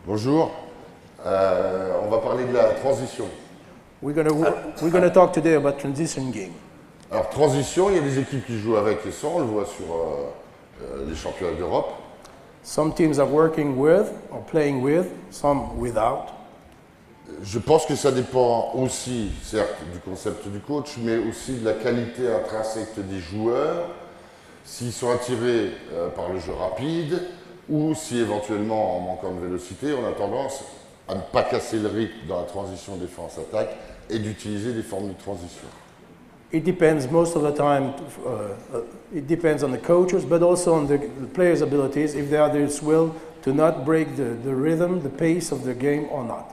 Bonjour. On va parler de la transition. We're going to talk today about transition game. Alors transition, il y a des équipes qui jouent avec et sans, on le voit sur les championnats d'Europe. Some teams are working with or playing with, some without. Je pense que ça dépend aussi, certes, du concept du coach, mais aussi de la qualité intrinsèque des joueurs, s'ils sont attirés par le jeu rapide, ou si éventuellement, en manquant de vélocité, on a tendance à ne pas casser le rythme dans la transition défense-attaque et d'utiliser des formes de transition. It depends most of the time, it depends on the coaches, but also on the players' abilities, if they are this will to not break the rhythm, the pace of the game or not.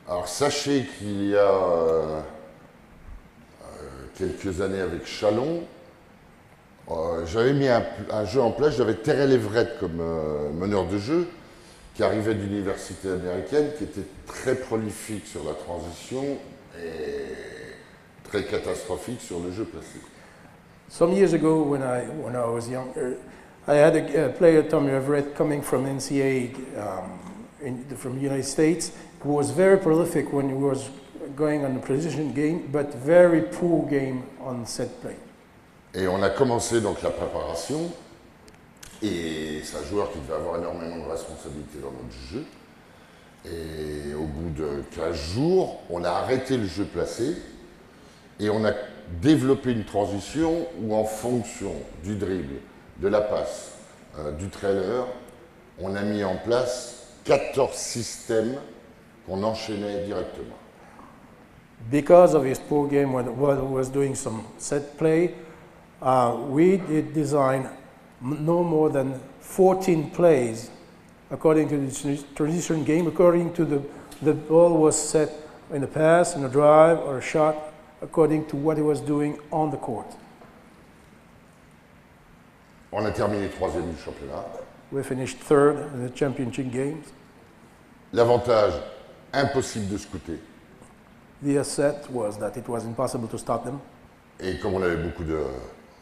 Alors sachez qu'il y a quelques années avec Chalon, j'avais mis un jeu en place, j'avais Terrell Everett comme meneur de jeu, qui arrivait d'université américaine, qui était très prolifique sur la transition et très catastrophique sur le jeu placé. Some years ago, when I was younger, I had a player, Tommy Everett, coming from NCAA from the United States, who was very prolific when he was going on the position game, but very poor game on set play. Et on a commencé donc la préparation, et c'est un joueur qui devait avoir énormément de responsabilités dans notre jeu. Et au bout de 15 jours, on a arrêté le jeu placé, et on a développé une transition où en fonction du dribble, de la passe, du trailer, on a mis en place 14 systèmes qu'on enchaînait directement. Because of his poor game when he was doing some set play, we did design no more than 14 plays according to the transition game, according to the ball was set in a pass, in a drive, or a shot, according to what he was doing on the court. On a terminé troisième du championnat. We finished third in the championship games. L'avantage, impossible de scouter. The asset was that it was impossible to stop them. Et comme on avait beaucoup de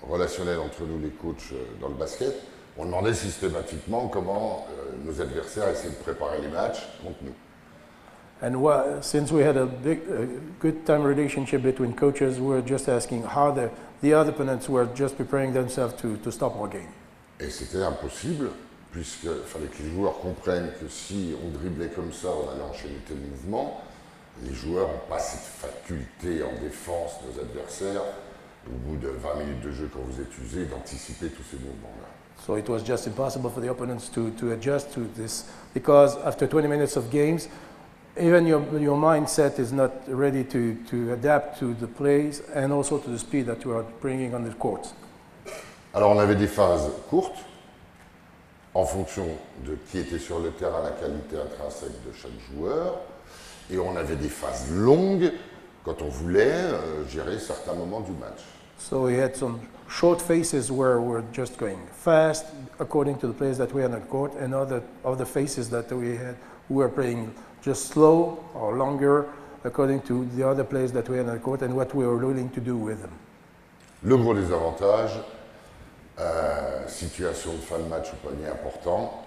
relationnel entre nous, les coachs, dans le basket, on demandait systématiquement comment nos adversaires essayaient de préparer les matchs contre nous. And since we had a good time relationship between coaches, we were just asking how the other opponents were just preparing themselves to stop our game. Et c'était impossible, puisqu'il fallait que les joueurs comprennent que si on driblait comme ça, on allait enchaîner tel mouvement. Les joueurs n'ont pas cette faculté en défense, nos adversaires, au bout de 20 minutes de jeu quand vous êtes usé, d'anticiper tous ces mouvements-là. So it was just impossible for the opponents to adjust to this, because after 20 minutes of games, even your mindset is not ready to adapt to the plays and also to the speed that you are bringing on the court. Alors on avait des phases courtes, en fonction de qui était sur le terrain, la qualité intrinsèque de chaque joueur, et on avait des phases longues quand on voulait gérer certains moments du match. So we had some short phases where we're just going fast according to the plays that we had on the court, and other phases that we were playing just slow or longer according to the other plays that we had on the court and what we were willing to do with them. Le gros des avantages, situation de fin de match au panier important,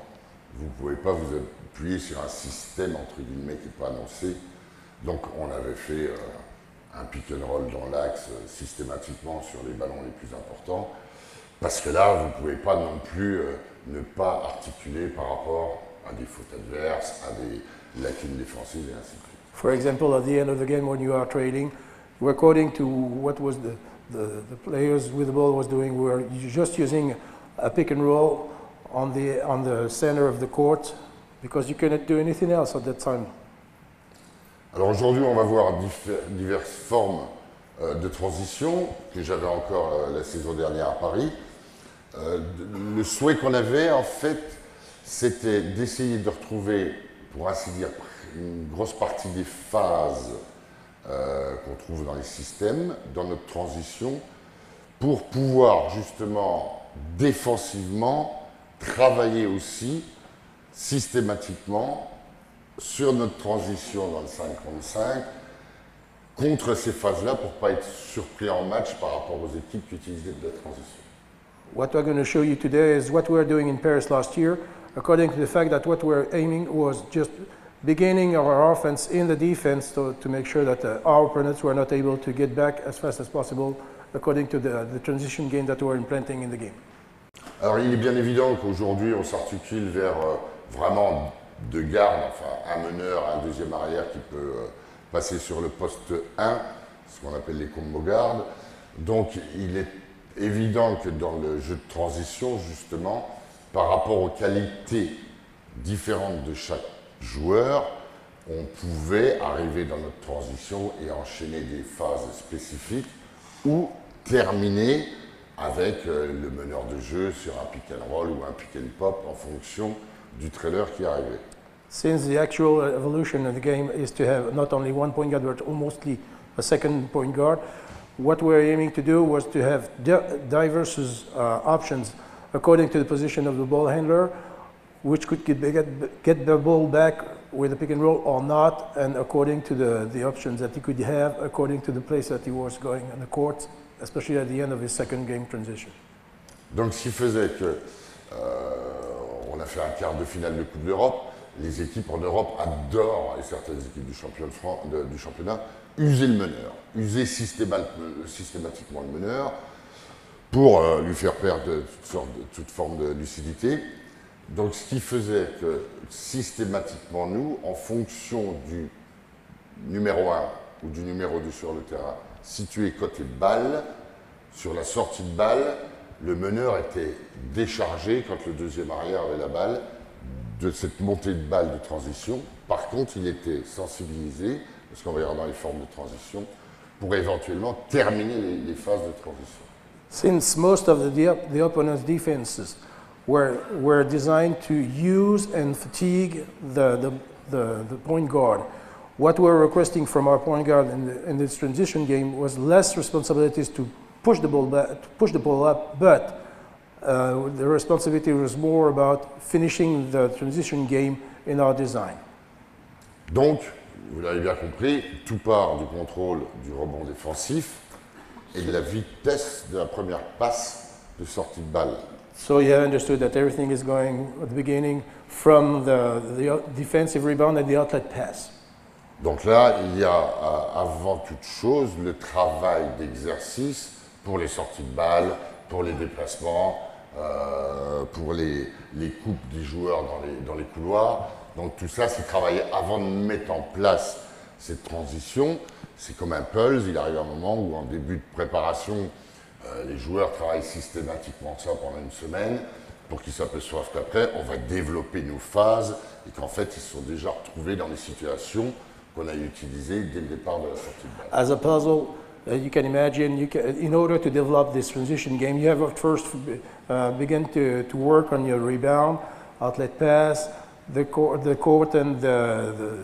vous ne pouvez pas vous appuyer sur un système entre guillemets qui n'est pas annoncé. Donc on avait fait un pick and roll dans l'axe systématiquement sur les ballons les plus importants, parce que là vous ne pouvez pas non plus ne pas articuler par rapport à des fautes adverses, à des lacunes défensives et ainsi de suite. For example, at the end of the game when you are trading, according to what was the players with the ball was doing, we were just using a pick and roll on the center of the court because you cannot do anything else at that time. Alors aujourd'hui, on va voir diverses formes de transition que j'avais encore la saison dernière à Paris. Le souhait qu'on avait, en fait, c'était d'essayer de retrouver, pour ainsi dire, une grosse partie des phases qu'on trouve dans les systèmes, dans notre transition, pour pouvoir justement défensivement travailler aussi systématiquement sur notre transition dans le 5 contre 5 contre ces phases-là pour ne pas être surpris en match par rapport aux équipes qui utilisaient de la transition. what we're going to show you today is what we were doing in Paris last year, according to the fact that what we're aiming was just beginning our offense in the defense to make sure that our opponents were not able to get back as fast as possible, according to the transition game that we're implanting in the game. Alors il est bien évident qu'aujourd'hui on s'articule vers vraiment deux gardes, enfin un meneur, un deuxième arrière qui peut passer sur le poste 1, ce qu'on appelle les combo gardes. Donc il est évident que dans le jeu de transition, justement, par rapport aux qualités différentes de chaque joueur, on pouvait arriver dans notre transition et enchaîner des phases spécifiques ou terminer avec le meneur de jeu sur un pick and roll ou un pick and pop en fonction du trailer qui arrivait. Since the actual evolution of the game is to have not only one point guard but mostly a second point guard, what we're aiming to do was to have diverse options according to the position of the ball handler, which could get the ball back with a pick and roll or not, and according to the options that he could have according to the place that he was going on the court, especially at the end of his second game transition. Donc ce qui faisait que on a fait un quart de finale de Coupe d'Europe. Les équipes en Europe adorent, et certaines équipes du championnat, user le meneur, user systématiquement le meneur pour lui faire perdre toute forme de lucidité. Donc ce qui faisait que systématiquement nous, en fonction du numéro 1 ou du numéro 2 sur le terrain, situé côté balle, sur la sortie de balle, le meneur était déchargé quand le deuxième arrière avait la balle de cette montée de balle de transition. Par contre, il était sensibilisé, parce qu'on verra dans les formes de transition, pour éventuellement terminer les phases de transition. Since most of the opponent's defenses were designed to use and fatigue the point guard, what we're requesting from our point guard in this transition game was less responsibilities to push the ball up, but the responsibility was more about finishing the transition game in our design. Donc, vous l'avez bien compris, tout part du contrôle du rebond défensif et de la vitesse de la première passe de sortie de balle. So you have understood that everything is going at the beginning from the defensive rebound and the outlet pass. Donc là, il y a avant toute chose le travail d'exercice pour les sorties de balle, pour les déplacements, pour les coupes des joueurs dans les couloirs. Donc tout ça, c'est travaillé avant de mettre en place cette transition. C'est comme un pulse, il arrive un moment où en début de préparation, les joueurs travaillent systématiquement ça pendant une semaine pour qu'ils s'aperçoivent qu'après, on va développer nos phases et qu'en fait, ils se sont déjà retrouvés dans les situations qu'on a utilisées dès le départ de la sortie de balle. As a puzzle, you can imagine, in order to develop this transition game, you have to first begin to work on your rebound, outlet pass, the court and the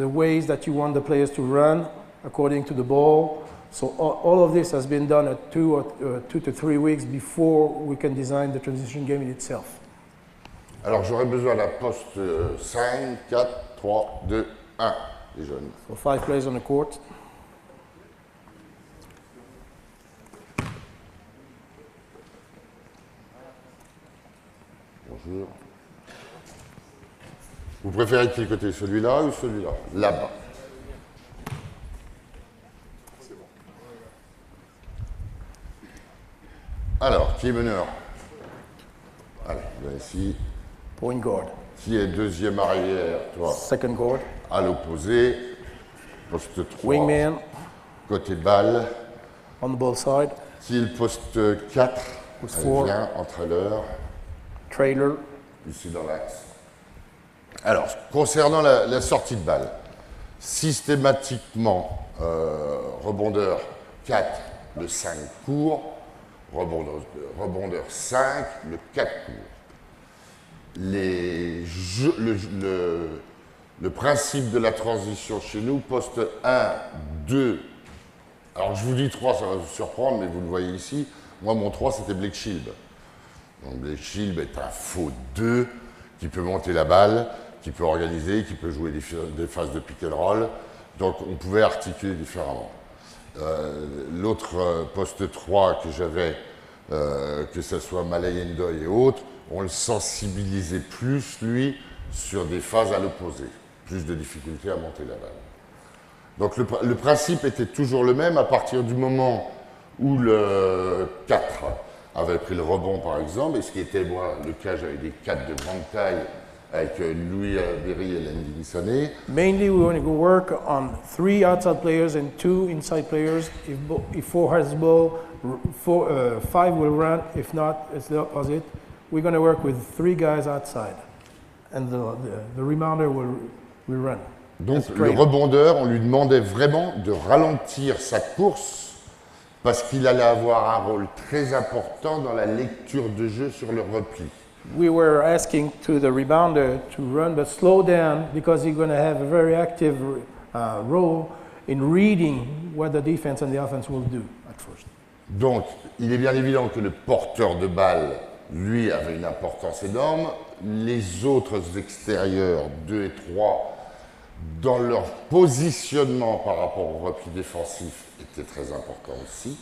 ways that you want the players to run according to the ball. So all of this has been done at 2 to 3 weeks before we can design the transition game in itself. Alors j'aurais besoin d'un poste 5, 4, 3, 2, 1, les jeunes. So 5 players on the court. Bonjour. Vous préférez de quel côté, celui-là ou celui-là? Là-bas. Alors, qui est meneur? Allez, viens ici. Point guard. Qui est deuxième arrière? Toi. Second guard. À l'opposé. Poste 3. Wingman. Côté balle. On the ball side. Qui est le poste 4? Poste Allez, 4. viens, entraîneur. Trailer. Ici dans l'axe. Alors, concernant la sortie de balle, systématiquement, rebondeur 4, le 5 court, rebondeur 5, le 4 court. Le principe de la transition chez nous, poste 1, 2, alors je vous dis 3, ça va vous surprendre, mais vous le voyez ici, moi mon 3 c'était Blake Shield. Donc Blake Shield est un faux 2 qui peut monter la balle, qui peut organiser, qui peut jouer des phases de pick and roll. Donc on pouvait articuler différemment. L'autre poste 3 que j'avais que ce soit Malay Ndoye et autres, on le sensibilisait plus, lui, sur des phases à l'opposé. Plus de difficultés à monter la balle. Donc le principe était toujours le même à partir du moment où le 4 avait pris le rebond, par exemple, et ce qui était, moi, le cas, j'avais des 4 de grande taille avec Louis Berry et Lendy Sané. Mainly, we want to work on 3 outside players and 2 inside players. If 4 has the ball, 5 will run. If not, it's the opposite. We're going to work with 3 guys outside, and the rebounder will run. Donc le rebondeur, on lui demandait vraiment de ralentir sa course parce qu'il allait avoir un rôle très important dans la lecture de jeu sur le repli. We were asking to the rebounder to run but slow down because he's going to have a very active role in reading what the defense and the offense will do at first. Donc il est bien évident que le porteur de balle, lui, avait une importance énorme. Les autres extérieurs, 2 et 3, dans leur positionnement par rapport au repli défensif, étaient très importants aussi.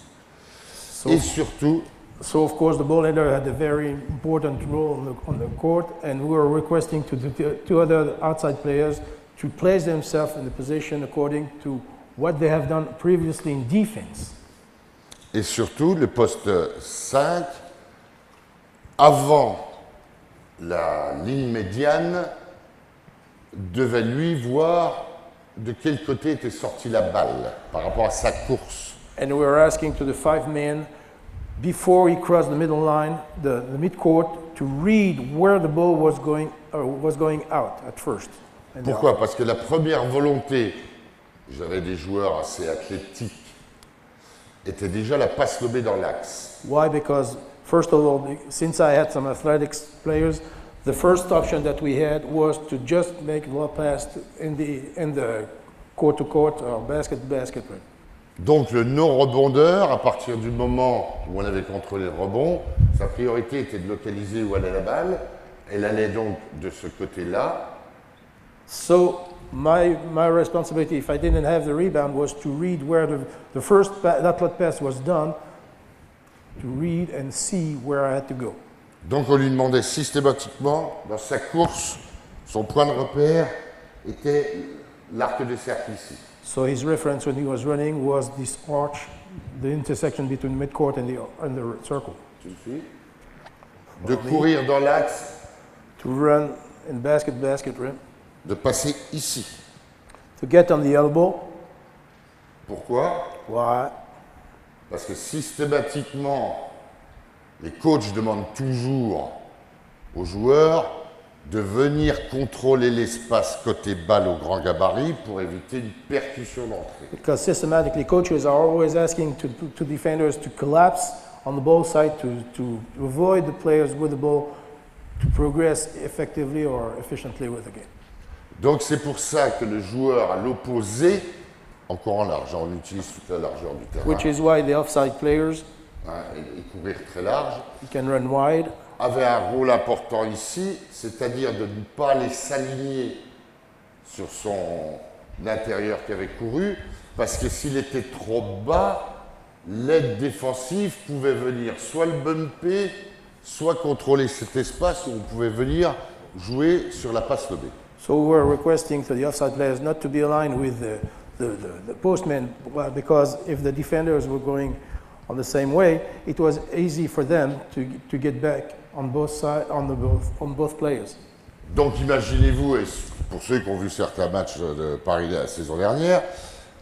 Et surtout, so of course the ball handler had a very important role on the court, and we were requesting to the 2 other outside players to place themselves in the position according to what they have done previously in defense. Et surtout, le poste 5, avant la ligne médiane, devait lui voir de quel côté était sortie la balle par rapport à sa course. And we were asking to the 5 men before he crossed the middle line, the midcourt, to read where the ball was going out at first. Pourquoi? Parce que la première volonté, j'avais des joueurs assez athlétiques, était déjà la passe lobée dans l'axe. Why? Because first of all, since I had some athletics players, the first option that we had was to just make a pass in the court to court or basket to basket. Donc le non-rebondeur, à partir du moment où on avait contrôlé le rebond, sa priorité était de localiser où allait la balle. Elle allait donc de ce côté-là. So my responsibility, if I didn't have the rebound, was to read where the first outlet pass was done, to read and see where I had to go. Donc on lui demandait systématiquement, dans sa course, son point de repère était l'arc de cercle ici. So his reference when he was running was this arch, the intersection between midcourt and the circle. Tu le suis? De courir dans l'axe. To run in basket rim. De passer ici. To get on the elbow. Pourquoi? Why? Parce que systématiquement, les coachs demandent toujours aux joueurs de venir contrôler l'espace côté balle au grand gabarit pour éviter une percussion d'entrée. Because systematically, coaches are always asking to defenders to collapse on the ball side to avoid the players with the ball to progress effectively or efficiently with the game. Donc c'est pour ça que le joueur à l'opposé, encore en large, on utilise toute la largeur du terrain. Which is why the offside players, et courir très large, can run wide. Avait un rôle important ici, c'est-à-dire de ne pas les s'aligner sur son intérieur qui avait couru, parce que s'il était trop bas, l'aide défensive pouvait venir soit le bumper, soit contrôler cet espace où on pouvait venir jouer sur la passe lobée. So we were requesting to the offside players not to be aligned with the postmen, because if the defenders were going on the same way, it was easy for them to get back on both sides, on both players. Donc imaginez-vous, et pour ceux qui ont vu certains matchs de Paris la saison dernière,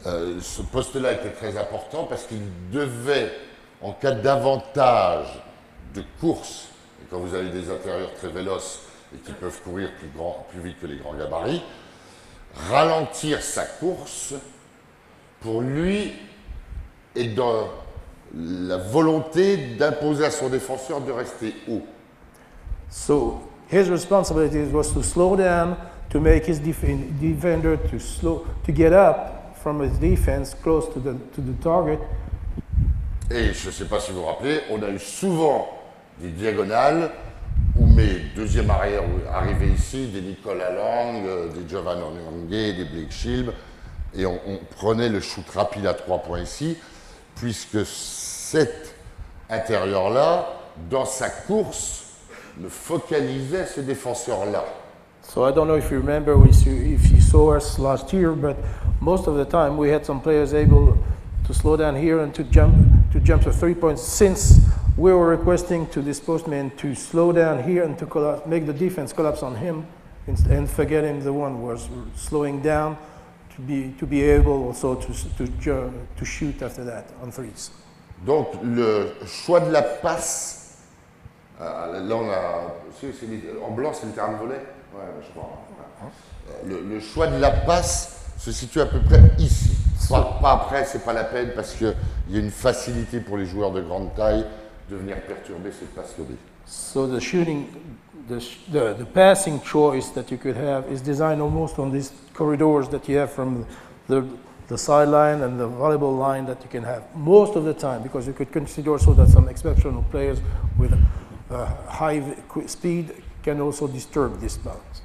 ce poste-là était très important parce qu'il devait, en cas d'avantage de course, et quand vous avez des intérieurs très véloces et qui peuvent courir plus vite que les grands gabarits, ralentir sa course pour lui et dans la volonté d'imposer à son défenseur de rester haut. So his responsibility was to slow down, to make his defender to get up from his defense close to the target. Et je ne sais pas si vous vous rappelez, on a eu souvent des diagonales où mes deuxièmes arrières arrivaient ici, des Nicolas Lang, des Giovanni Onyangue, des Blake Shield, et on prenait le shoot rapide à 3 points ici, puisque cette intérieur-là, dans sa course, ne focalisait ce défenseur-là. So I don't know if you remember, if you saw us last year, but most of the time we had some players able to slow down here and to jump to 3 points. Since we were requesting to this postman to slow down here and to make the defense collapse on him, and forgetting the one who was slowing down to be able also to shoot after that on threes. Donc le choix de la passe, là on a, en blanc c'est le terrain de volley, ouais, je crois. Le choix de la passe se situe à peu près ici. Pas après, c'est pas la peine parce qu'il y a une facilité pour les joueurs de grande taille de venir perturber cette passe lobée. So the shooting, the passing choice that you could have is designed almost on these corridors that you have from the sideline and the volleyball line that you can have most of the time, because you could consider also that some exceptional players with high speed can also disturb this balance.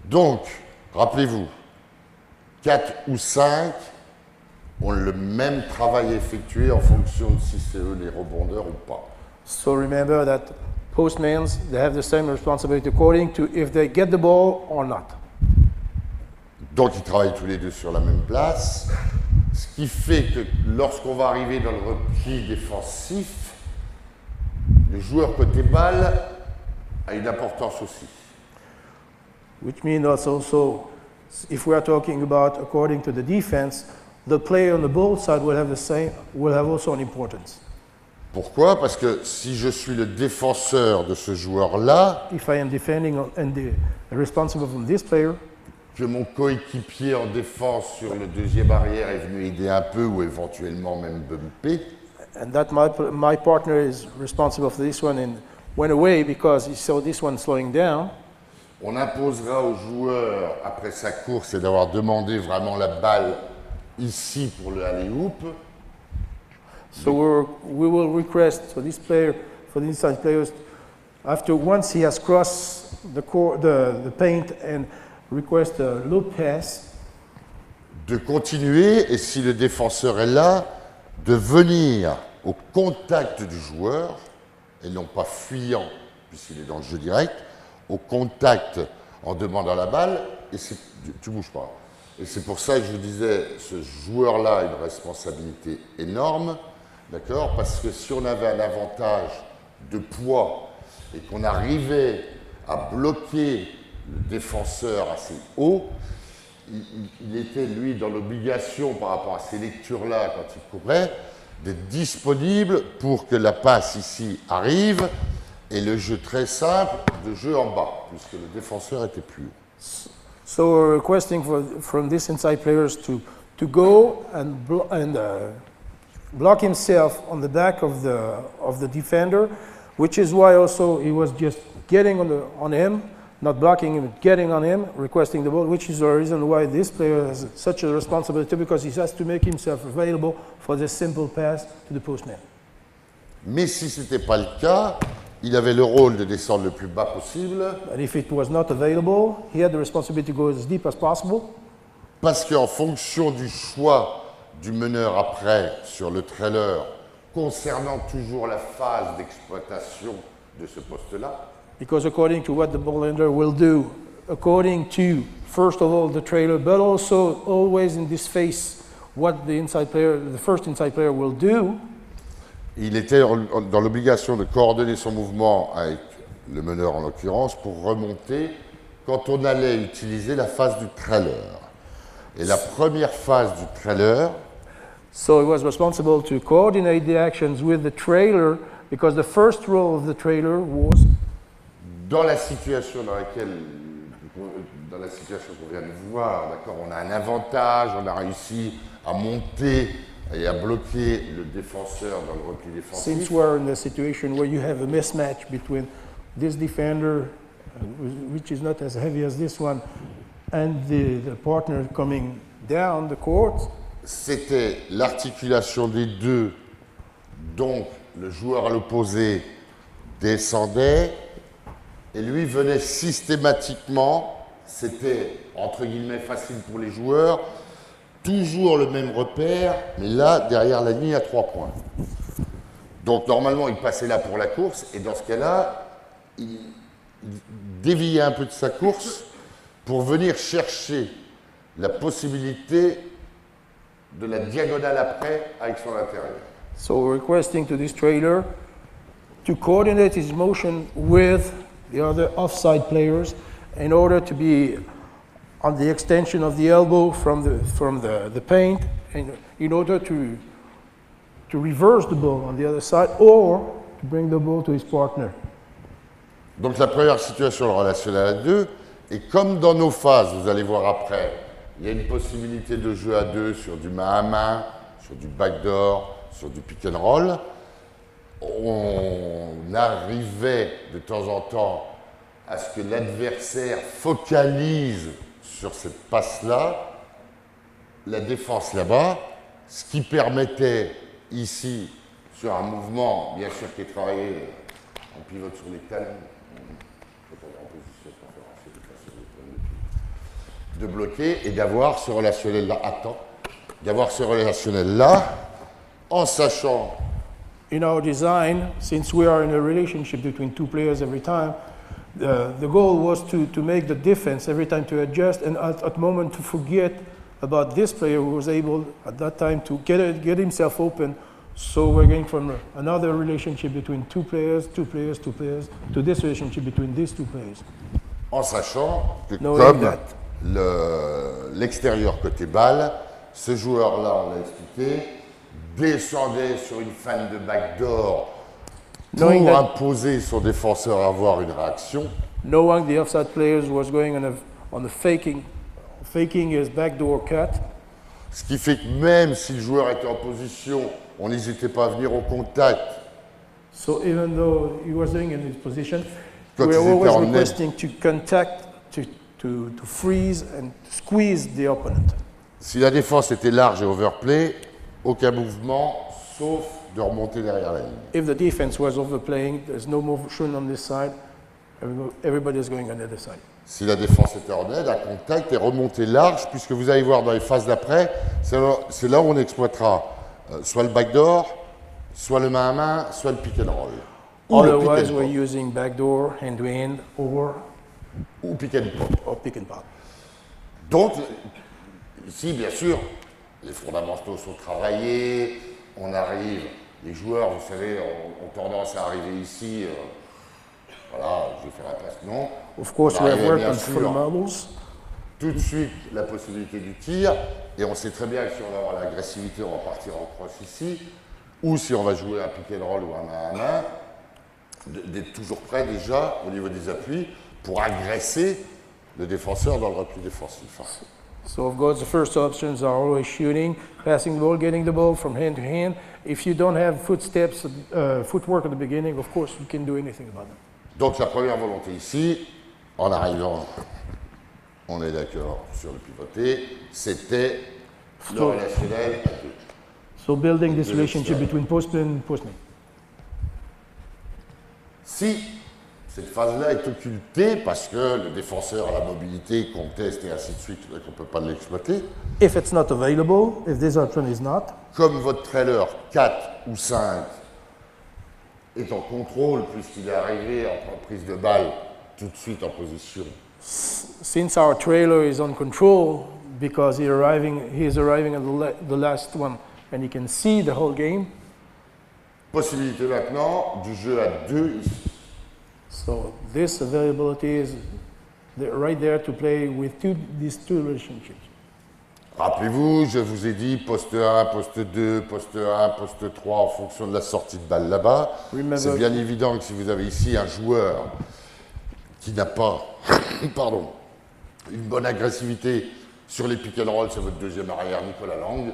Donc, rappelez-vous, 4 ou 5 ont le même travail effectué en fonction de si c'est eux les rebondeurs ou pas. So remember that postmen, they have the same responsibility according to if they get the ball or not. Donc ils travaillent tous les deux sur la même place, ce qui fait que lorsqu'on va arriver dans le repli défensif, le joueur côté balle a une importance aussi. Which means also, if we are talking about according to the defense, the player on the ball side will have also an importance. Pourquoi? Parce que si je suis le défenseur de ce joueur-là, If I am defending and responsible from this player, que mon coéquipier en défense sur le deuxième arrière est venu aider un peu ou éventuellement même bumper, and that my partner is responsible for this one and went away because he saw this one slowing down, on imposera au joueur, après sa course, et d'avoir demandé vraiment la balle ici pour le alley-oop. so we will request for this player, for the inside players, after once he has crossed the paint, and request a loop pass, De continuer, et si le défenseur est là, de venir au contact du joueur, et non pas fuyant, puisqu'il est dans le jeu direct, au contact en demandant la balle, et tu bouges pas. Et c'est pour ça que je vous disais, ce joueur-là a une responsabilité énorme, d'accord? Parce que si on avait un avantage de poids et qu'on arrivait à bloquer le défenseur assez haut, il était, lui, dans l'obligation, par rapport à ces lectures-là, quand il courait, d'être disponible pour que la passe ici arrive et le jeu très simple de jeu en bas, puisque le défenseur était plus haut. so we're requesting from these inside players to go and block himself on the back of the defender, which is why also he was just getting on him, not blocking him, getting on him, requesting the ball, which is the reason why this player has such a responsibility, because he has to make himself available for this simple pass to the postman. Mais si ce n'était pas le cas, il avait le rôle de descendre le plus bas possible, But if it was not available, he had the responsibility to go as deep as possible, parce qu'en fonction du choix du meneur après sur le trailer, concernant toujours la phase d'exploitation de ce poste-là, because according to what the ball handler will do, according to, first of all, the trailer, but also always in this phase, what the first inside player will do, il était dans l'obligation de coordonner son mouvement avec le meneur en l'occurrence pour remonter quand on allait utiliser la phase du trailer. Et la première phase du trailer, so he was responsible to coordinate the actions with the trailer, because the first role of the trailer was, dans la situation qu'on vient de voir, d'accord, on a un avantage, on a réussi à monter et à bloquer le défenseur dans le repli défensif. since we're in a situation where you have a mismatch between this defender, which is not as heavy as this one, and the partner coming down the court, C'était l'articulation des deux, donc le joueur à l'opposé descendait et lui venait systématiquement, c'était entre guillemets facile pour les joueurs, toujours le même repère, mais là derrière la ligne à 3 points. Donc normalement, il passait là pour la course, et dans ce cas-là, il déviait un peu de sa course pour venir chercher la possibilité de la diagonale après avec son intérieur. So we're requesting to this trailer to coordinate his motion with the other offside players in order to be on the extension of the elbow from the paint, and in order to reverse the ball on the other side or to bring the ball to his partner. Donc la première situation relationnelle à deux, et comme dans nos phases, vous allez voir après, il y a une possibilité de jeu à deux sur du main à main, sur du backdoor, sur du pick and roll. On arrivait de temps en temps à ce que l'adversaire focalise sur cette passe-là, la défense là-bas, ce qui permettait ici, sur un mouvement, bien sûr, qui est travaillé en pivot sur les talons, de bloquer et d'avoir ce relationnel-là, d'avoir ce relationnel-là, en sachant. In our design, since we are in a relationship between two players every time, the goal was to make the defense every time to adjust and at moment to forget about this player who was able at that time to get himself open. So we're going from another relationship between two players, to this relationship between these two players. En sachant que Knowing comme l'extérieur côté balle, ce joueur-là, on l'a expliqué, descendait sur une fan de backdoor pour imposer son défenseur à avoir une réaction. Knowing the offside players was going on the faking his backdoor cut. Ce qui fait que même si le joueur était en position, on n'hésitait pas à venir au contact. So even though he was doing in his position, Quand we ils were étaient always en net, requesting to contact, to freeze and squeeze the opponent. si la défense était large et overplay, aucun mouvement, sauf de remonter derrière la ligne. If the defense was overplaying, there's no motion on this side, everybody's going on the other side. Si la défense était en aide, à contact et remonter large, puisque vous allez voir dans les phases d'après, c'est là où on exploitera soit le backdoor, soit le main à main, soit le pick and roll. Otherwise, we're using backdoor, hand-to-hand, ou pick and pop. or pick and pop. Donc, ici, bien sûr, les fondamentaux sont travaillés, on arrive, les joueurs, vous savez, ont tendance à arriver ici, voilà, je vais faire la passe, non. Of course, On we have arrive, worked bien on sûr, fundamentals. tout de suite la possibilité du tir, et on sait très bien que si on va avoir l'agressivité, on va partir en cross ici, ou si on va jouer un pick and roll ou un main à main, d'être toujours prêt déjà au niveau des appuis pour agresser le défenseur dans le repli défensif. So of course, the first options are always shooting, passing the ball, getting the ball from hand to hand. If you don't have footwork at the beginning, of course, you can do anything about them. Donc la première volonté ici, en arrivant, on est d'accord sur le pivoté, c'était le relationnel à deux. So building this relationship between postman and postman. Si cette phase-là est occultée parce que le défenseur a la mobilité, conteste et ainsi de suite, qu'on ne peut pas l'exploiter, If it's not available, if this option is not, comme votre trailer 4 ou 5 est en contrôle puisqu'il est arrivé en prise de balle tout de suite en position, since our trailer is on control because he is arriving at the last one and he can see the whole game. possibilité maintenant du jeu à deux ici. So this availability is right there to play with these two relationships. Rappelez-vous, je vous ai dit poste 1, poste 2, poste 1, poste 3 en fonction de la sortie de balle là-bas. C'est bien évident que si vous avez ici un joueur qui n'a pas une bonne agressivité sur les pick and roll, c'est votre deuxième arrière Nicolas Lang,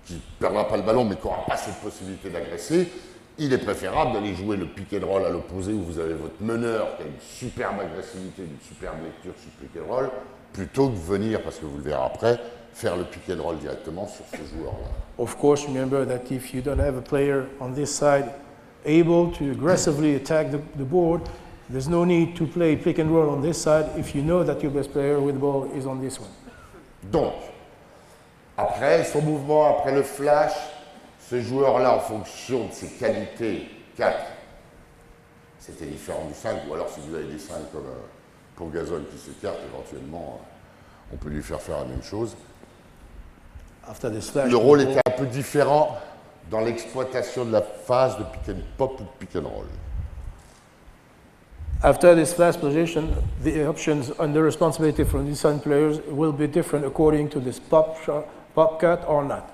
qui ne perdra pas le ballon mais qui n'aura pas cette possibilité d'agresser, il est préférable d'aller jouer le pick and roll à l'opposé où vous avez votre meneur qui a une superbe agressivité, une superbe lecture sur le pick and roll, plutôt que de venir, parce que vous le verrez après, faire le pick and roll directement sur ce joueur-là. Of course, remember that if you don't have a player on this side able to aggressively attack the board, there's no need to play pick and roll on this side if you know that your best player with the ball is on this one. Donc, après son mouvement, après le flash, ce joueur-là, en fonction de ses qualités, 4, c'était différent du 5, ou alors si vous avez des 5 comme pour Gasol qui s'écarte, éventuellement, on peut lui faire la même chose. After this flash, Le rôle était un peu différent dans l'exploitation de la phase de pick and pop ou de pick and roll. After this flash position, the options under responsibility from the inside players will be different according to this pop cut or not.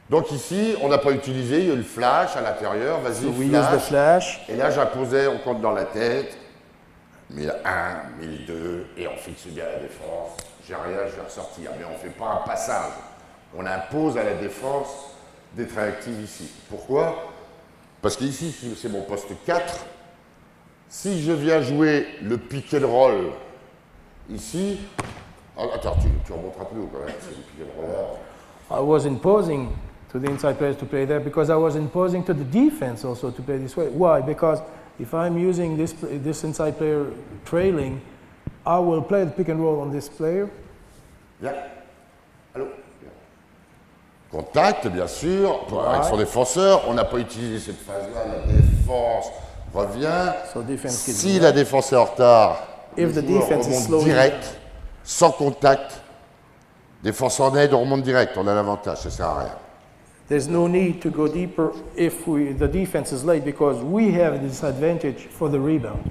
Donc ici, on n'a pas utilisé, il y a eu le flash à l'intérieur, vas-y, So we use the flash. Et là, j'imposais, on compte dans la tête, 1001, 1002, et on fixe bien la défense. J'ai rien, je vais ressortir. Mais on ne fait pas un passage. On impose à la défense d'être réactive ici. Pourquoi? Parce qu'ici, c'est mon poste 4. Si je viens jouer le pick and roll ici, attends, tu remonteras plus haut quand même, c'est le pick and roll là. I was imposing to the inside players to play there because I was imposing to the defense also to play this way. Why? Because if I'm using this inside player trailing, I will play the pick and roll on this player. Viens. Allô? Viens. Contact, bien sûr, avec son défenseur. On n'a pas utilisé cette phase-là. La défense revient. So defense Si la défense est en retard, If le the joueur defense is remonte slowing direct, sans contact. Défense en aide, on remonte direct. On a l'avantage, ça ne sert à rien. There's no need to go deeper if the defense is late because we have this advantage for the rebound.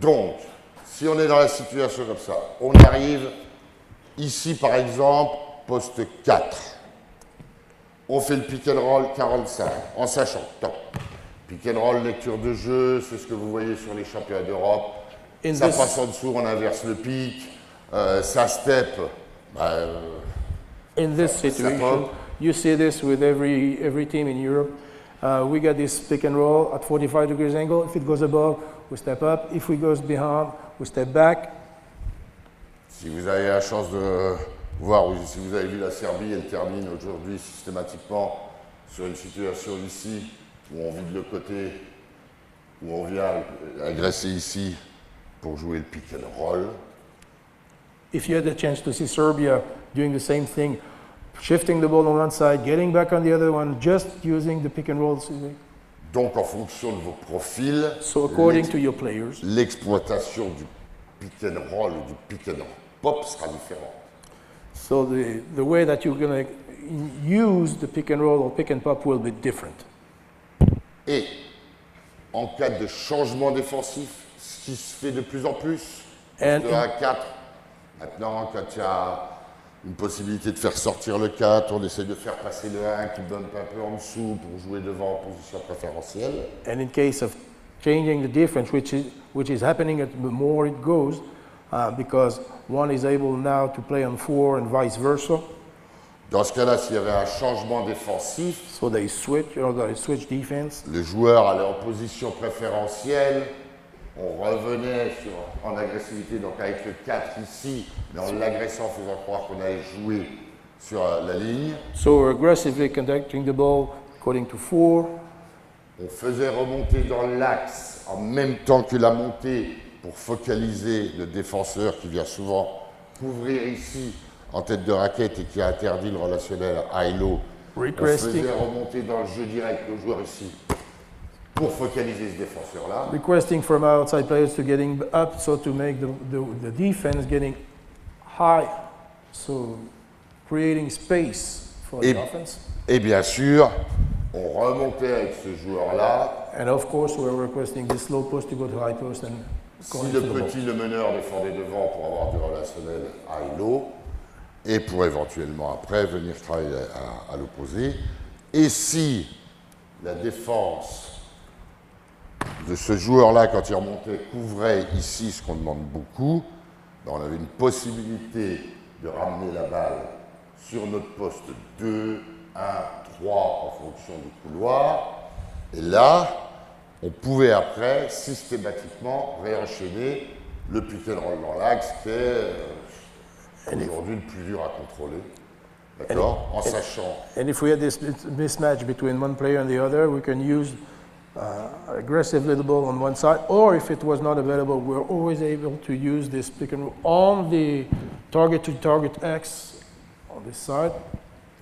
Donc, si on est dans la situation comme ça, on arrive ici par exemple, poste 4. On fait le pick and roll 45 en sachant, top. Pick and roll, lecture de jeu, c'est ce que vous voyez sur les championnats d'Europe. Ça passe en dessous, on inverse le pic, ça step. In this situation, you see this with every team in Europe. We got this pick and roll at 45 degrees angle. If it goes above, we step up. If we goes behind, we step back. Si vous avez la chance de voir, ou si vous avez vu la Serbie, elle termine aujourd'hui systématiquement sur une situation ici où on vide le côté, où on vient agresser ici pour jouer le pick and roll. If you had the chance to see Serbia doing the same thing, shifting the ball on one side, getting back on the other one, just using the pick and roll. Donc en fonction de vos profils, So according to your players, l'exploitation du pick and roll ou du pick and pop sera différente. so the way that you're going to use the pick and roll or pick and pop will be different. Et en cas de changement défensif, ce qui se fait de plus en plus, And de 1 à 4, maintenant quand il y a une possibilité de faire sortir le 4, on essaie de faire passer le 1 qui bump un peu en dessous pour jouer devant en position préférentielle. And in case of changing the difference, which is happening the more it goes, because one is able now to play on 4 and vice versa. Dans ce cas-là, s'il y avait un changement défensif, So they switch defense. le joueur allait en position préférentielle, on revenait en agressivité, donc avec le 4 ici, mais en l'agressant, faisant croire qu'on allait jouer sur la ligne. So we're aggressively conducting the ball according to 4. On faisait remonter dans l'axe en même temps que la montée pour focaliser le défenseur qui vient souvent couvrir ici en tête de raquette et qui a interdit le relationnel high-low. On faisait remonter dans le jeu direct le joueur ici pour focaliser ce défenseur-là. Requesting from outside players to getting up, so to make the defense getting high, so creating space for the offense. Et bien sûr, on remontait avec ce joueur-là. And of course, we're requesting this low post to go to high post and Si le petit, le meneur défendait devant pour avoir du relationnel high-low et pour éventuellement après venir travailler à l'opposé. Et si la défense de ce joueur-là, quand il remontait, couvrait ici, ce qu'on demande beaucoup, ben on avait une possibilité de ramener la balle sur notre poste 2, 1, 3 en fonction du couloir. Et là, on pouvait après systématiquement réenchaîner le pick and roll dans l'axe qui est aujourd'hui le plus dur à contrôler. D'accord? En sachant. And if we had this mismatch between one player and the other, we can use aggressively the ball on one side, or if it was not available, we're always able to use this pick and roll on the target-to-target X on this side,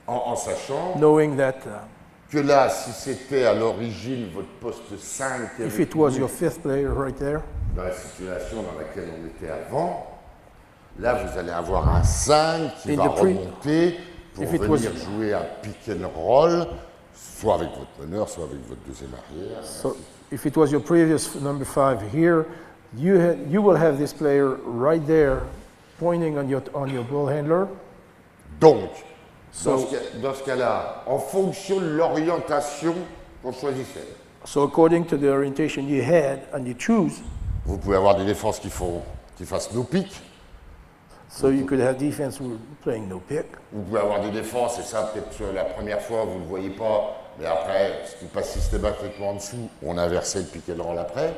En sachant knowing that que là, si c'était à l'origine votre poste 5 qui If avait it was couru your fifth player right there, dans la situation dans laquelle on était avant, là, vous allez avoir un 5 qui In va the pre- remonter pour if it venir was- jouer un pick and roll, soit avec votre meneur, soit avec votre deuxième arrière. so if it was your previous number 5 here, you will have this player right there pointing on your ball handler. Donc, So, dans ce cas-là, en fonction de l'orientation qu'on choisissait, so according to the orientation you had and you choose, vous pouvez avoir des défenses qui fassent no pick. so you could have defense playing no pick. Vous pouvez avoir des défenses, et ça, peut-être la première fois, vous ne le voyez pas, mais après, ce qui passe systématiquement en dessous, on inversait le pick and roll après.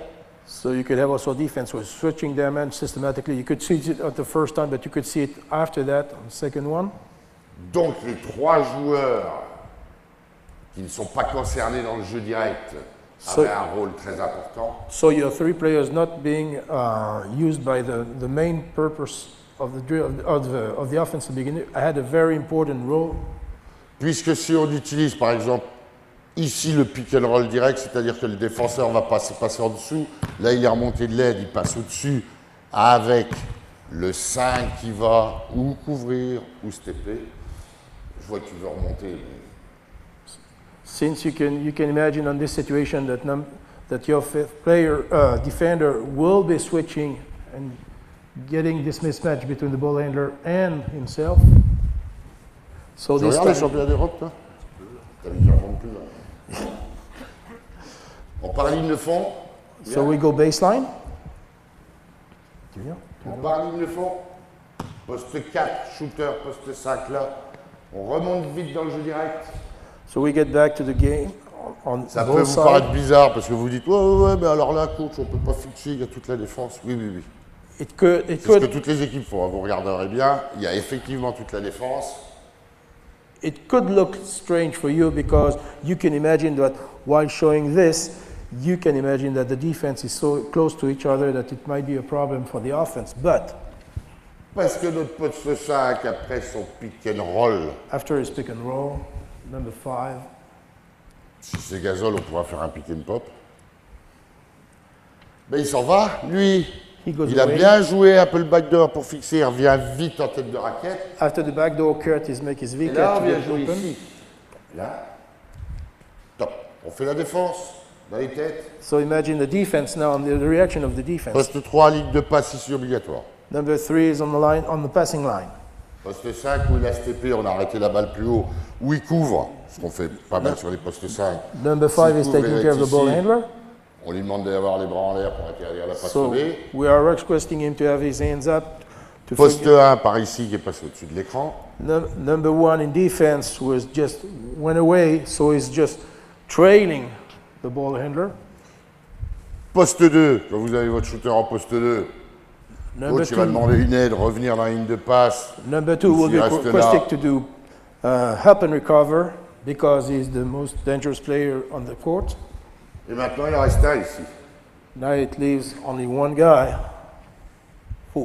So you could have also defense was switching them and systematically. You could see it at the first time, but you could see it after that on the second one. Donc, les 3 joueurs qui ne sont pas concernés dans le jeu direct So- avaient un rôle très important. So your 3 players not being used by the main purpose of the drill of the offense to begin with had a very important role. Puisque si on utilise, par exemple, ici le pick and roll direct, c'est-à-dire que le défenseur va passer en dessous, là il est remonté de l'aide, il passe au-dessus avec le 5 qui va ou couvrir ou stepper. Je vois que tu veux remonter. Since you can imagine on this situation that your fifth player defender will be switching and getting this mismatch between the ball handler and himself. So Tu this regardes le time, championnat d'Europe, toi? T'as vu qu'il remonte plus là. On part ligne de fond. so we go baseline. On part ligne de fond. Poste 4, shooter, poste 5 là. On remonte vite dans le jeu direct. So we get back to the game on Ça peut both vous sides. paraître bizarre parce que vous dites ouais, mais alors là, coach, on peut pas fixer, il y a toute la défense. Oui. It could C'est ce que toutes les équipes font. Vous regarderez bien, il y a effectivement toute la défense. It could look strange for you because you can imagine that while showing this, you can imagine that the defense is so close to each other that it might be a problem for the offense. But Parce que notre poste 5, après son pick and roll, after his pick and roll, number 5, si c'est Gasol, on pourra faire un pick and pop. Mais il s'en va, lui. he goes Il a away. bien joué un peu le backdoor pour fixer, il revient vite en tête de raquette. After the backdoor cut, he makes his Et V là, cut on to vient get jouer open. ici. Là, top. On fait la défense dans les têtes. So imagine the defense now and the reaction of the defense. Poste 3, ligne de passe ici obligatoire. Number 3 is on the line, on the passing line. Poste 5 où il a steppé, on a arrêté la balle plus haut, où il couvre, ce qu'on fait pas mal sur les postes 5. Number 5 is S'il couvre, taking il care of est the ball ici. handler. On lui demande d'avoir les bras en l'air pour interdire la passe So sauvée. we are requesting him to have his hands up. To Poste 1 par ici qui est passé au-dessus de l'écran. Number 1 in defense went away, so he's just trailing the ball handler. Poste 2, quand vous avez votre shooter en poste 2, Number l'autre il va 2, demander une aide, revenir dans la ligne de passe. number 2 will S'il be reste requested là. to do help and recover because he's the most dangerous player on the court. Et maintenant il en reste un ici. Now it leaves only one guy.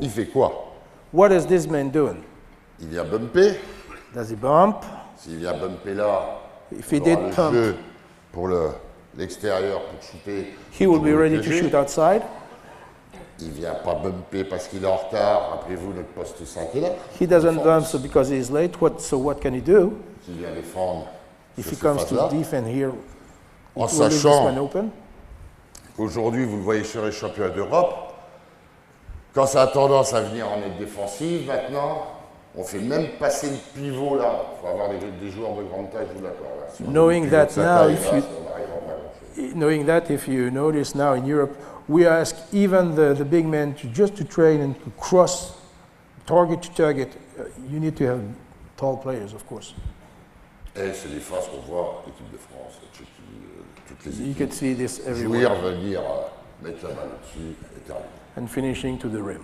Il fait quoi? What is this man doing? Il vient bumper. Does he bump? S'il vient bumper là, If he il aura did le pump, jeu pour l'extérieur pour shooter. he will be pour le ready to piéger. shoot outside. Il vient pas bumper parce qu'il est en retard. Rappelez-vous, notre poste 5 est là. He doesn't bump so because he's late. So what can he do? S'il vient défendre If sur he cette comes to phase-là. defend here, En will leave this sachant one open. qu'aujourd'hui, vous le voyez sur les championnats d'Europe, quand ça a tendance à venir en aide défensive, maintenant, on fait même passer le pivot là. Il faut avoir des joueurs de grande taille, je vous l'accorde. là. Si on a Knowing des pivots that de sa now, taille, if là, you- on arrivera pas à grand-chose. Knowing that, if you notice now in Europe, we ask even the big men to train and to cross target to target. You need to have tall players, of course. Et c'est des phases qu'on voit, l'équipe de France, la Tchéquie, toutes les You équipes. can see this Jouir, everywhere. venir, mettre la balle dessus et terminer. And finishing to the rim.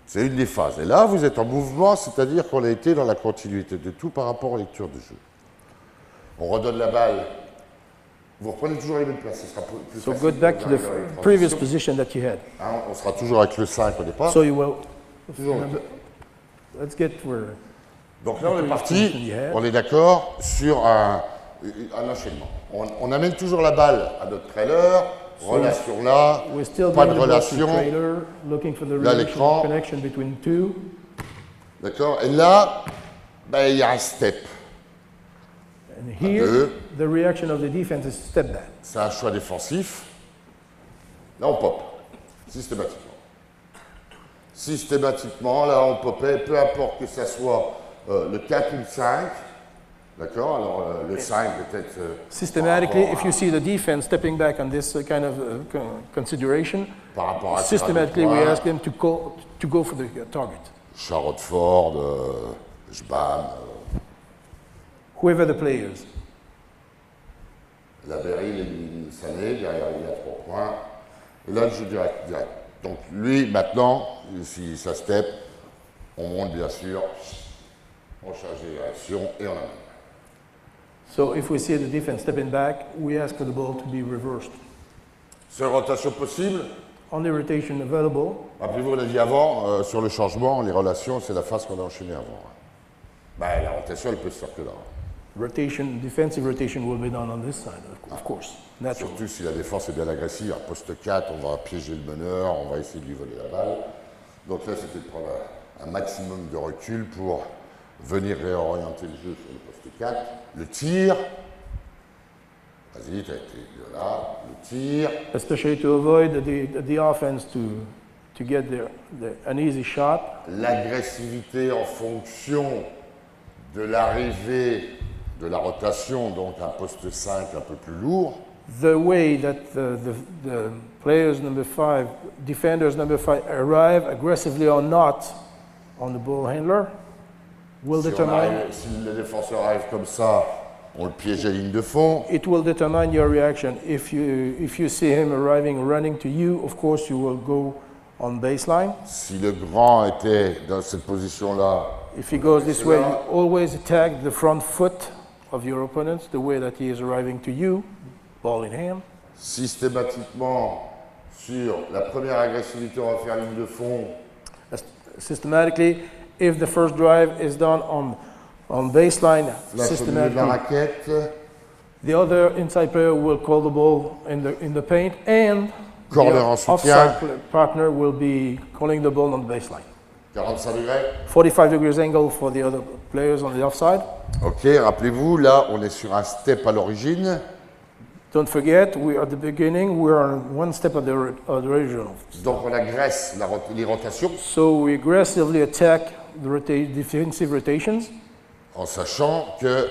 C'est une des phases. Et là, vous êtes en mouvement, c'est-à-dire qu'on a été dans la continuité de tout par rapport aux lectures de jeu. On redonne la balle. Vous reprenez toujours les mêmes places. Ce sera plus So facile go back to pour the arriver dans les previous transitions. position that you had. Hein, on sera toujours avec le 5 au départ. So you will. Toujours. Let's get where. Donc là, on est parti, on est d'accord sur un enchaînement. On amène toujours la balle à notre trailer, relation là, We're still pas de bringing the ball to relation. trailer, looking for the Là, l'écran. connection between two. D'accord. Et là, ben, il y a un step. And here, deux. the reaction of the defense is step back. C'est un choix défensif. Là, on pop, systématiquement. Systématiquement, là, on popait, peu importe que ça soit le 4 ou le 5. D'accord. Alors, le 5 peut-être. Systematically, if you see the defense stepping back on this kind of consideration, Par rapport à systematically we ask them to go for the target. Charlotte-Ford, Jbam, Whoever the players. la Berry, il Sané, derrière il y a 3 points. Et là, je joue direct. Donc lui, maintenant, si ça step, on monte bien sûr, on change de direction et on amène. So if we see the defense stepping back, we ask for the ball to be reversed. Seule rotation possible. Only rotation available. Rappelez-vous, on a dit avant, sur le changement, les relations, c'est la phase qu'on a enchaînée avant. Ben, la rotation, elle peut se faire que là. Rotation, defensive rotation will be done on this side, of course, naturally. Surtout si la défense est bien agressive. À poste 4, on va piéger le meneur, on va essayer de lui voler la balle. Donc là, c'était de prendre un maximum de recul pour venir réorienter le jeu sur le poste 4. Le tir. Vas-y, tu as été là. Le tir. Especially to avoid the offense to get an easy shot. L'agressivité en fonction de l'arrivée de la rotation, donc un poste 5 un peu plus lourd. The way that the players number 5, defenders number 5 arrive aggressively or not on the ball handler will determine. Si le défenseur arrive comme ça, on le piège à ligne de fond. It will determine your reaction. If you see him arriving running to you, of course you will go on baseline. Si le grand était dans cette position-là, If he goes this way, you always attack the front foot of your opponent, the way that he is arriving to you, ball in hand. systématiquement, sur la première agressivité, on va faire ligne de fond. Systematically, if the first drive is done on baseline, Flash au milieu de la systematically, raquette. the other inside player will call the ball in the paint, and Corner the en soutien. offside partner will be calling the ball on the baseline. 45 degrés. 45 degrees angle for the other players on the offside. Ok, rappelez-vous, là, on est sur un step à l'origine. Don't forget, we are at the beginning, we are on one step of the original. Donc on agresse les rotations So we aggressively attack the defensive rotations, en sachant que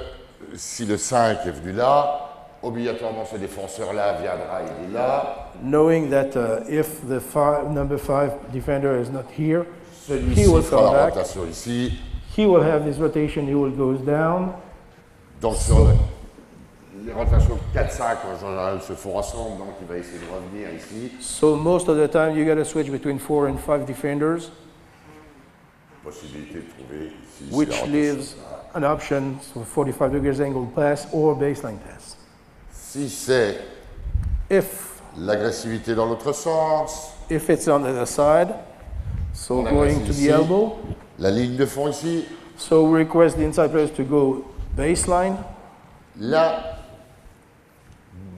si le 5 est venu là, obligatoirement ce défenseur-là viendra, il est là. knowing that if the number 5 defender is not here, he Celui-ci will fera come la back. rotation ici. He will have this rotation, he will go down. Donc sur les rotations 4-5 en général se font ensemble, donc il va essayer de revenir ici. So most of the time you got to switch between 4 and 5 defenders, Possibilité de trouver ici. which la rotation. leaves an option for 45 degrees angle pass or baseline pass. Si c'est If l'agressivité dans l'autre sens, it's on the other side, so On going agresse to the ici. elbow, la ligne de fond ici, so we request the inside players to go baseline. là,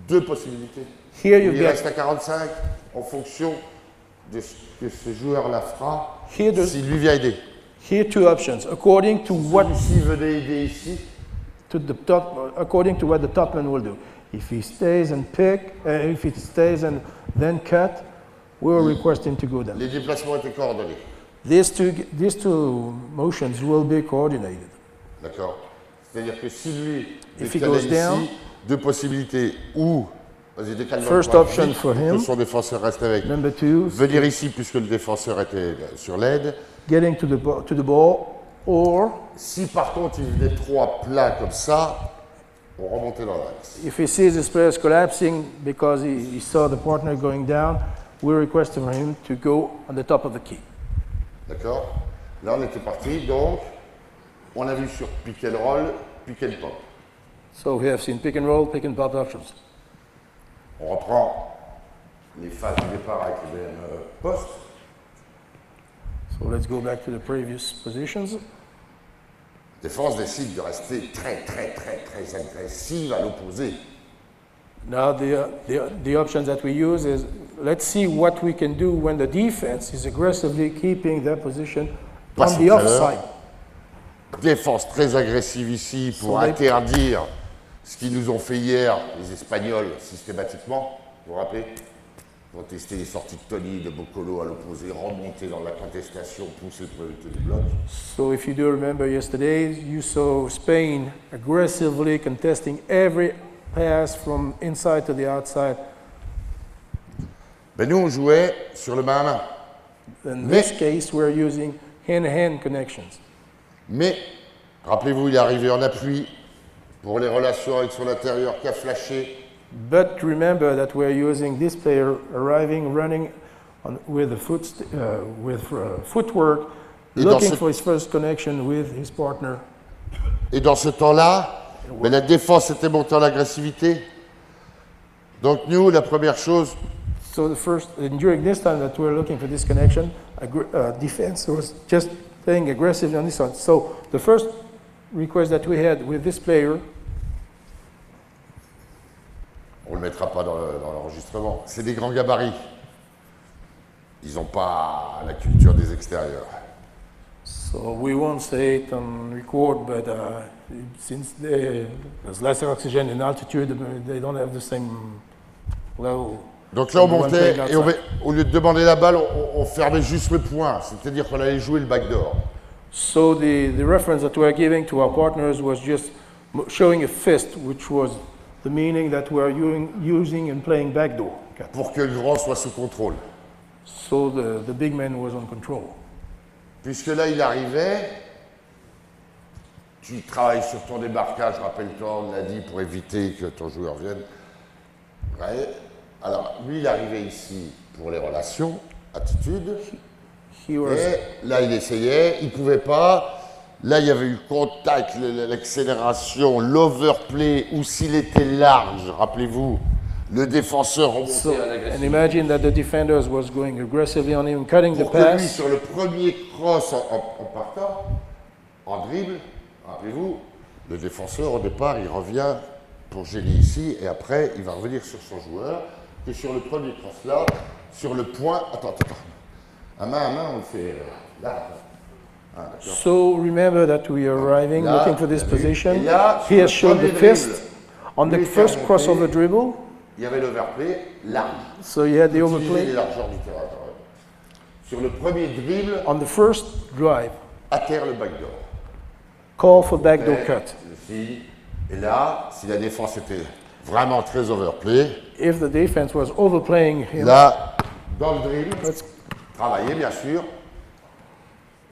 deux possibilités. Here you Il get, reste à 45 en fonction de ce que ce joueur-là fera, here, s'il lui vient aider. here two options, according to what Celui-ci venait aider ici, according to what the top man will do. If he stays and pick, if he stays and then cut, we will request him to go down. les déplacements étaient coordonnés. These two motions will be coordinated. D'accord. C'est-à-dire que si lui If he décalait goes down, ici, deux possibilités, ou, vas-y, décale First le point option vite for pour him. que son défenseur reste avec. Number 2, Venir ici puisque le défenseur était sur l'aide. getting to the ball, or Si par contre il venait trois plats comme ça, on remontait dans l'axe. if he sees his players collapsing because he saw the partner going down, we request for him to go on the top of the key. D'accord. Là on était parti, donc on a vu sur pick and roll, pick and pop. So we have seen pick and roll, pick and pop options. On reprend les phases du départ avec les mêmes postes. So let's go back to the previous positions. défense décide de rester très agressive à l'opposé. Now the option that we use is, let's see what we can do when the defense is aggressively keeping their position on the offside. Défense très agressive ici pour interdire ce qu'ils nous ont fait hier, les Espagnols, systématiquement. Vous vous rappelez? Pour tester les sorties de Tony, de Boccolo à l'opposé, remonter dans la contestation, pousser le premier du bloc. So if you do remember yesterday, you saw Spain aggressively contesting every pass from inside to the outside. Ben nous, on jouait sur le main-à-main. In this case, we're using hand-to-hand connections. Mais, rappelez-vous, il est arrivé en appui pour les relations avec son intérieur qui a flashé. But remember that we're using this player arriving, running with the footwork, looking for his first connection with his partner. Et dans ce temps-là, mais la défense était montée en agressivité. Donc nous, la première chose... So during this time that we're looking for this connection, defense was just playing aggressively on this side. So the first request that we had with this player... On ne le mettra pas dans l'enregistrement. C'est des grands gabarits. Ils n'ont pas la culture des extérieurs. So we won't say it on record, but since there's less oxygen in altitude, they don't have the same level. Donc là, on montait et au lieu de demander la balle, on fermait juste le point. C'est-à-dire qu'on allait jouer le backdoor. So the reference that we're giving to our partners was just showing a fist, which was the meaning that we're using and playing backdoor. Pour que le grand soit sous contrôle. So the big man was on control. Puisque là, il arrivait, tu travailles sur ton débarquage, rappelle-toi, on l'a dit, pour éviter que ton joueur vienne. Ouais. Alors, lui, il arrivait ici pour les relations, attitude. Et là, il essayait, il ne pouvait pas. Là, il y avait eu le contact, l'accélération, l'overplay, ou s'il était large, rappelez-vous, le défenseur remontait à l'agressivité. And imagine that the defenders was going aggressively on him, cutting the Pour que lui, pass. sur le premier cross en partant, en dribble, rappelez-vous, le défenseur, au départ, il revient pour gêner ici, et après, il va revenir sur son joueur, et sur le premier cross là, sur le point, attends, à main, on le fait là. So remember that we are arriving, là, looking for this position. Là, He has shown the fist. On the first crossover dribble, il y avait l'overplay large. so you had the Utiliser overplay. les largeurs du terrain. Sur le premier dribble, On the first drive, à terre le backdoor. call for backdoor cut. Ici, et là, si la défense était vraiment très overplay, If the defense was overplaying him, là, dans le dribble, travailler bien sûr,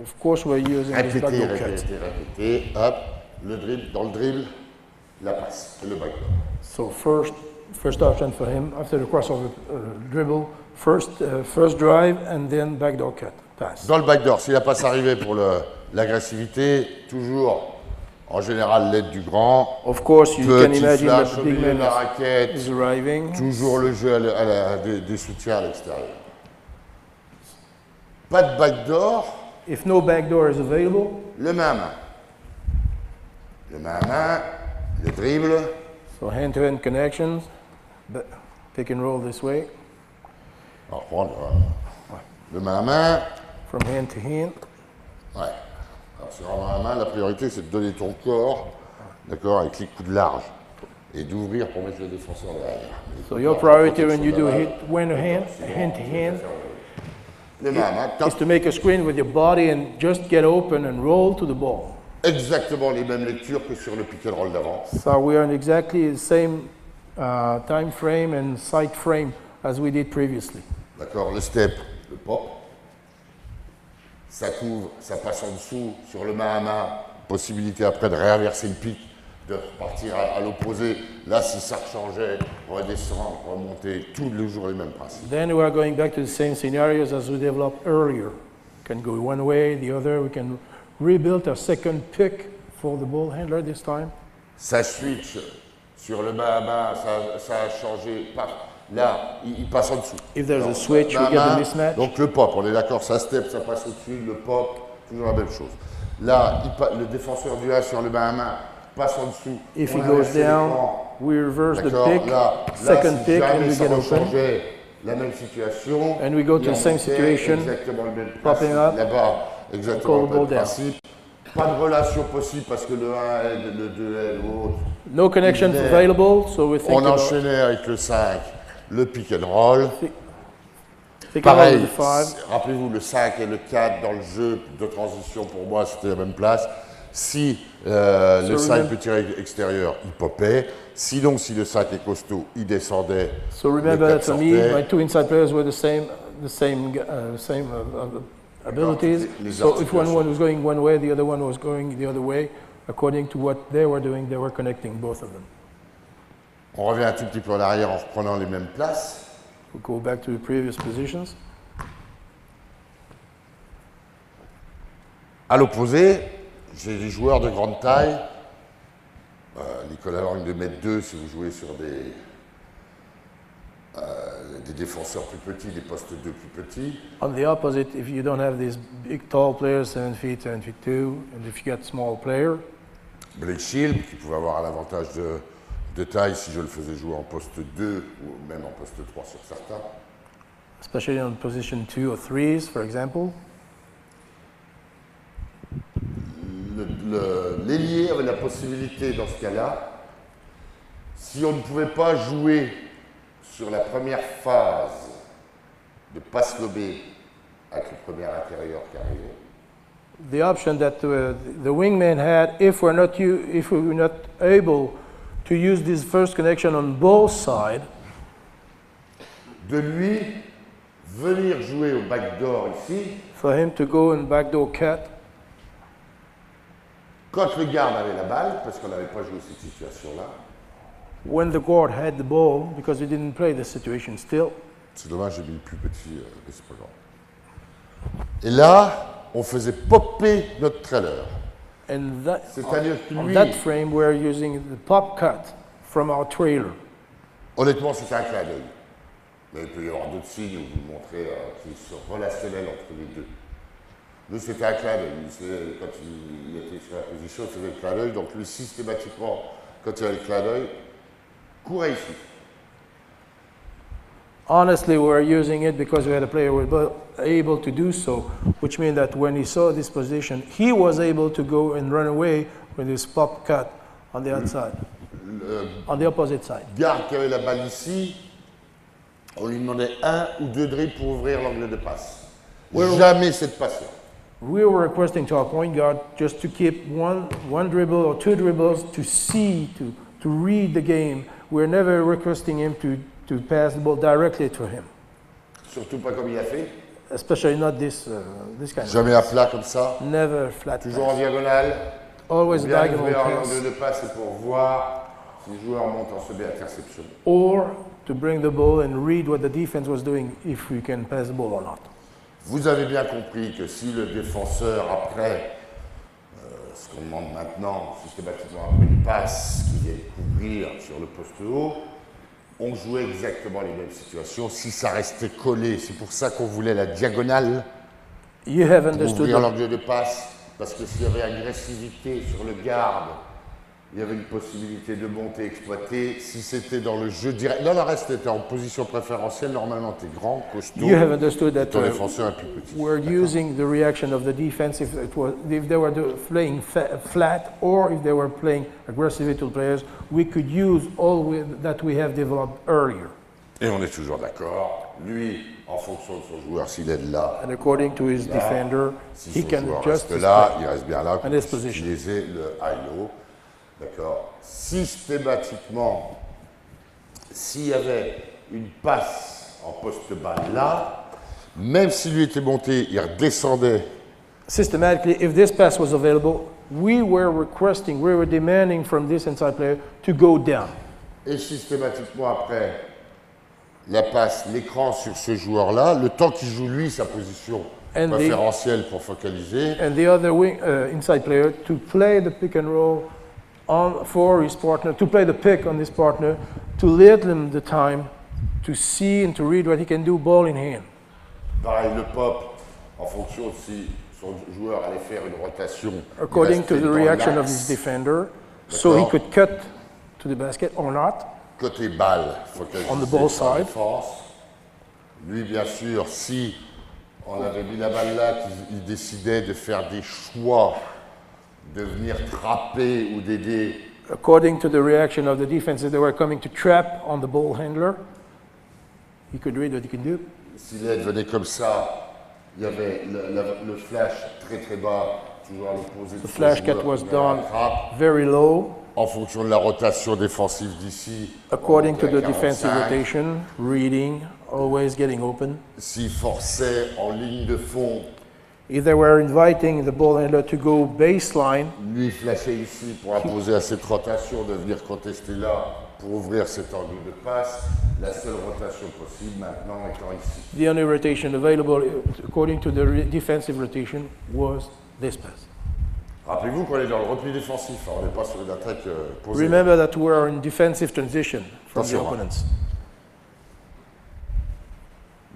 of course we're using this répéter, backdoor cut. répéter, hop, le dribble, dans le dribble, la passe, et le backdoor. So first option for him after the crossover dribble, first drive and then backdoor cut pass. Dans le backdoor, si la passe arrivait pour l'agressivité, toujours en général l'aide du grand. Of course, you can Petit imagine that flash the au big milieu de man la raquette, is arriving. toujours le jeu des soutiens à l'extérieur. Pas de backdoor, If no backdoor is available, le main à main. Le main à main, le dribble, so hand-to-hand connections, but pick and roll this way, alors, le main à main, from hand to hand. ouais. Alors sur un main à main, la priorité c'est de donner ton corps, d'accord, avec les coups de large, et d'ouvrir pour mettre le défenseur derrière. So your priority when you do hit hand to hand, Les mains à main, is top. to make a screen with your body and just get open and roll to the ball. Exactement les mêmes lectures que sur le pick and roll d'avant. So we are in exactly the same time frame and sight frame as we did previously. D'accord, le step, le pop, ça couvre, ça passe en dessous sur le main à main, possibilité après de réinverser le pic, de repartir à l'opposé. Là, si ça changeait, redescendre, remonter, tous les jours les mêmes principes. Then we are going back to the same scenarios as we developed earlier. Can go one way, the other. We can rebuild a second pick for the ball handler this time. Ça switch sur le main à main, ça a changé. Paf. Là, il passe en dessous. If there's Alors, a switch, main we à get main, the mismatch. Donc le pop, on est d'accord, ça step, ça passe au-dessus, le pop, toujours la même chose. Là, le défenseur du 1 sur le main à main passe en dessous. If on he goes inverse down, l'écran. we reverse the D'accord. pick, Là, second si pick, and jamais we ça get open. rechangeait la même situation. And we go to et the on same fait situation, exactement le même popping principe. up, Là-bas, exactement call le the même ball down. principe. Pas de relation possible parce que le 1 aide, le 2 aide ou autre. No connection Il est- available, so we think On about enchaînait avec le 5, le pick and roll. pick and roll Pareil, with the 5. rappelez-vous, le 5 et le 4 dans le jeu de transition, pour moi, c'était la même place. Si le 5 peut tirer extérieur, il popait. Sinon, si le 5 est costaud, il descendait. So le remember 4 that for me, sortait. my two inside players were the same abilities. Les So if one articulations. was going one way, the other one was going the other way. According to what they were doing, they were connecting both of them. On revient un tout petit peu en arrière en reprenant les mêmes places. We go back to the previous positions. À l'opposé, j'ai des joueurs de grande taille. Nicolas Lang de mètre 2 si vous jouez sur des défenseurs plus petits, des postes 2 plus petits. On the opposite, if you don't have these big tall players, 7 feet 2, and if you got small player, Blake Shield, qui pouvait avoir un avantage de taille si je le faisais jouer en poste 2 ou même en poste 3 sur certains. especially on position 2 or 3s, for example, L'ailier avait la possibilité dans ce cas-là, si on ne pouvait pas jouer sur la première phase de passe lobée avec le premier intérieur qui arrivait, the option that the wingman had, if we're not able to use this first connection on both sides, de lui venir jouer au backdoor ici, for him to go and backdoor cut, quand le garde avait la balle, parce qu'on n'avait pas joué cette situation-là. when the guard had the ball, because he didn't play the situation still. C'est dommage, j'ai mis le plus petit, mais c'est pas grave. Et là, on faisait popper notre trailer. And that, C'est-à-dire que on lui, that frame, we're using the pop cut from our trailer. honnêtement, c'était un clin d'œil. Mais il peut y avoir d'autres signes où vous montrez qu'ils sont relationnels entre les deux. Nous, c'était un clin d'œil. Quand il était sur la position, il faisait le clin d'œil. Donc, lui, systématiquement, quand il avait le clin d'œil, courait ici. Honestly, we were using it because we had a player who was able to do so, which means that when he saw this position, he was able to go and run away with his pop cut on the outside, on the opposite side. Garde qui avait la balle ici, on lui demandait 1 ou 2 dribbles pour ouvrir l'angle de passe. Jamais cette passe-là. We were requesting to our point guard just to keep one dribble or 2 dribbles to see, to read the game. We're never requesting him to pass the ball directly to him, Surtout pas comme il a fait. especially not this kind of Jamais à plat comme ça. never flat Toujours en pass. diagonale. Always Bien diagonal ouvrir pass, l'angle de passe c'est pour voir si le joueur monte en semi-interception. or to bring the ball and read what the defense was doing if we can pass the ball or not. Vous avez bien compris que si le défenseur, après ce qu'on demande maintenant, systématiquement après une passe qui vient couvrir sur le poste haut, on jouait exactement les mêmes situations si ça restait collé. C'est pour ça qu'on voulait la diagonale You have pour understood ouvrir that l'angle de passe, parce que s'il y avait agressivité sur le garde, il y avait une possibilité de monter, exploiter. Si c'était dans le jeu direct, là, le reste était en position préférentielle. Normalement, tu es grand, costaud. you have understood that Ton défenseur est plus petit. we're using the reaction of the defense if they were playing flat or if they were playing aggressively to players. We could use that we have developed earlier. Et on est toujours d'accord. Lui, en fonction de son joueur, s'il est là, And according to his defender, si he son can joueur adjust reste his là, play. il reste bien là pour And his position. utiliser le high-low. D'accord. Systématiquement, s'il y avait une passe en poste bas là, même si lui était monté, il redescendait. Systematically, if this pass was available, we were demanding from this inside player to go down. Et systématiquement après la passe, l'écran sur ce joueur-là, le temps qu'il joue lui sa position And the- préférentielle pour focaliser, And the other inside player to play the pick and roll for his partner, to play the pick on his partner, to let him the time to see and to read what he can do ball in hand. pareil le pop, en fonction de si son joueur allait faire une rotation. according il to restait the dans reaction of l'axe. his defender, so he D'accord. could cut to the basket or not. Côté balle, focalisé On the ball sur la side. défense. Lui, bien sûr, si on avait mis la balle là, qu'il décidait de faire des choix, de venir trapper ou d'aider, According to the reaction of the defense, if they were coming to trap on the ball handler, he could read what he could do. si l'aide venait comme ça, il y avait le flash très très bas, toujours à l'opposé de The son flash joueur cut was qui venait à la done trappe. very low, En fonction de la rotation défensive d'ici, according on to montait à the defensive 45. rotation, reading, always getting open. S'il forçait en ligne de fond, If they were inviting the ball handler to go baseline, lui flashait ici pour imposer à cette rotation de venir contester là pour ouvrir cet angle de passe. La seule rotation possible maintenant étant ici. the only rotation available, according to the defensive rotation, was this pass. Rappelez-vous qu'on est dans le repli défensif, hein, on n'est pas sur une attaque posée. Remember that we are in defensive transition from the Attention. opponents.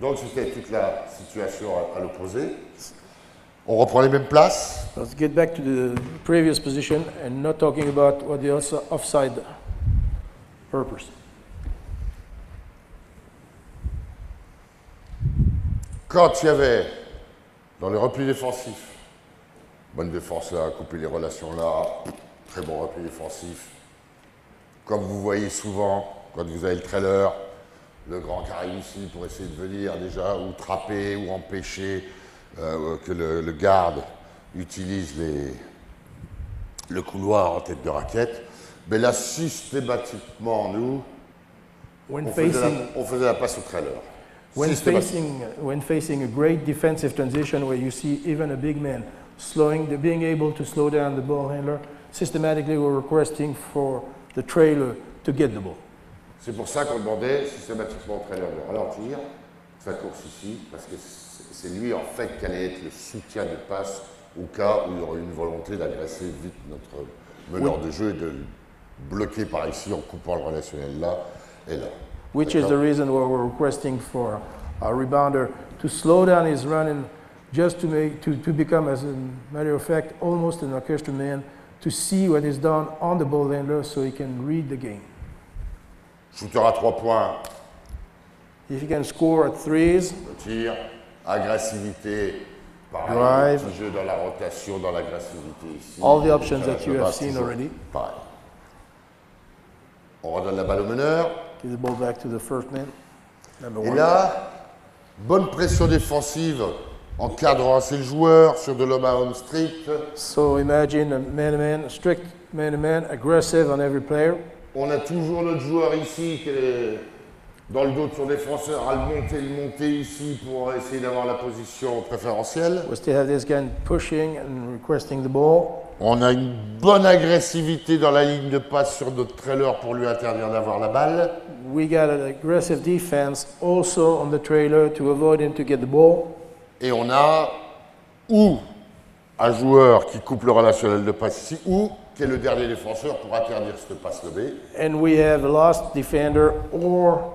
Donc c'était toute la situation à l'opposé. On reprend les mêmes places. Let's get back to the previous position and not talking about what the offside purpose. Quand il y avait dans les replis défensifs, bonne défense là, couper les relations là, très bon repli défensif. Comme vous voyez souvent, quand vous avez le trailer, le grand qui arrive ici pour essayer de venir déjà ou trapper ou empêcher que le garde utilise le couloir en tête de raquette. Mais là, systématiquement, nous, When on faisait la passe au trailer. when facing a great defensive transition where you see even a big man being able to slow down the ball handler, systematically we're requesting for the trailer to get the ball. C'est pour ça qu'on demandait systématiquement au trailer de ralentir sa course ici, parce que c'est lui en fait qui allait être le soutien de passe au cas où il y aurait une volonté d'agresser vite notre meneur de jeu et de le bloquer par ici en coupant le relationnel là et là. Which is the reason why we're requesting for our rebounder to slow down his running, just to become, as a matter of fact, almost an orchestra man, to see what is done on the ball handler so he can read the game. Shooter à 3 points, If he can score at threes, le tir, agressivité, pareil, Drive. petit jeu dans la rotation, dans l'agressivité ici. all the options Voilà, that you je have passe seen toujours. already. Pareil. On redonne la balle au meneur. Give the ball back to the first man, number Et one. là, bonne pression défensive, encadrant assez le joueur sur de l'homme à homme strict. So imagine a man-to-man, a strict man-to-man, aggressive on every player. On a toujours notre joueur ici qui est dans le dos de son défenseur à le monter ici pour essayer d'avoir la position préférentielle. We still have this guy pushing and requesting the ball. On a une bonne agressivité dans la ligne de passe sur notre trailer pour lui interdire d'avoir la balle. We got an aggressive defense also on the trailer to avoid him to get the ball. Et on a ou un joueur qui coupe le relationnel de passe ici, ou qui est le dernier défenseur pour interdire cette passe levée. And we have a last defender or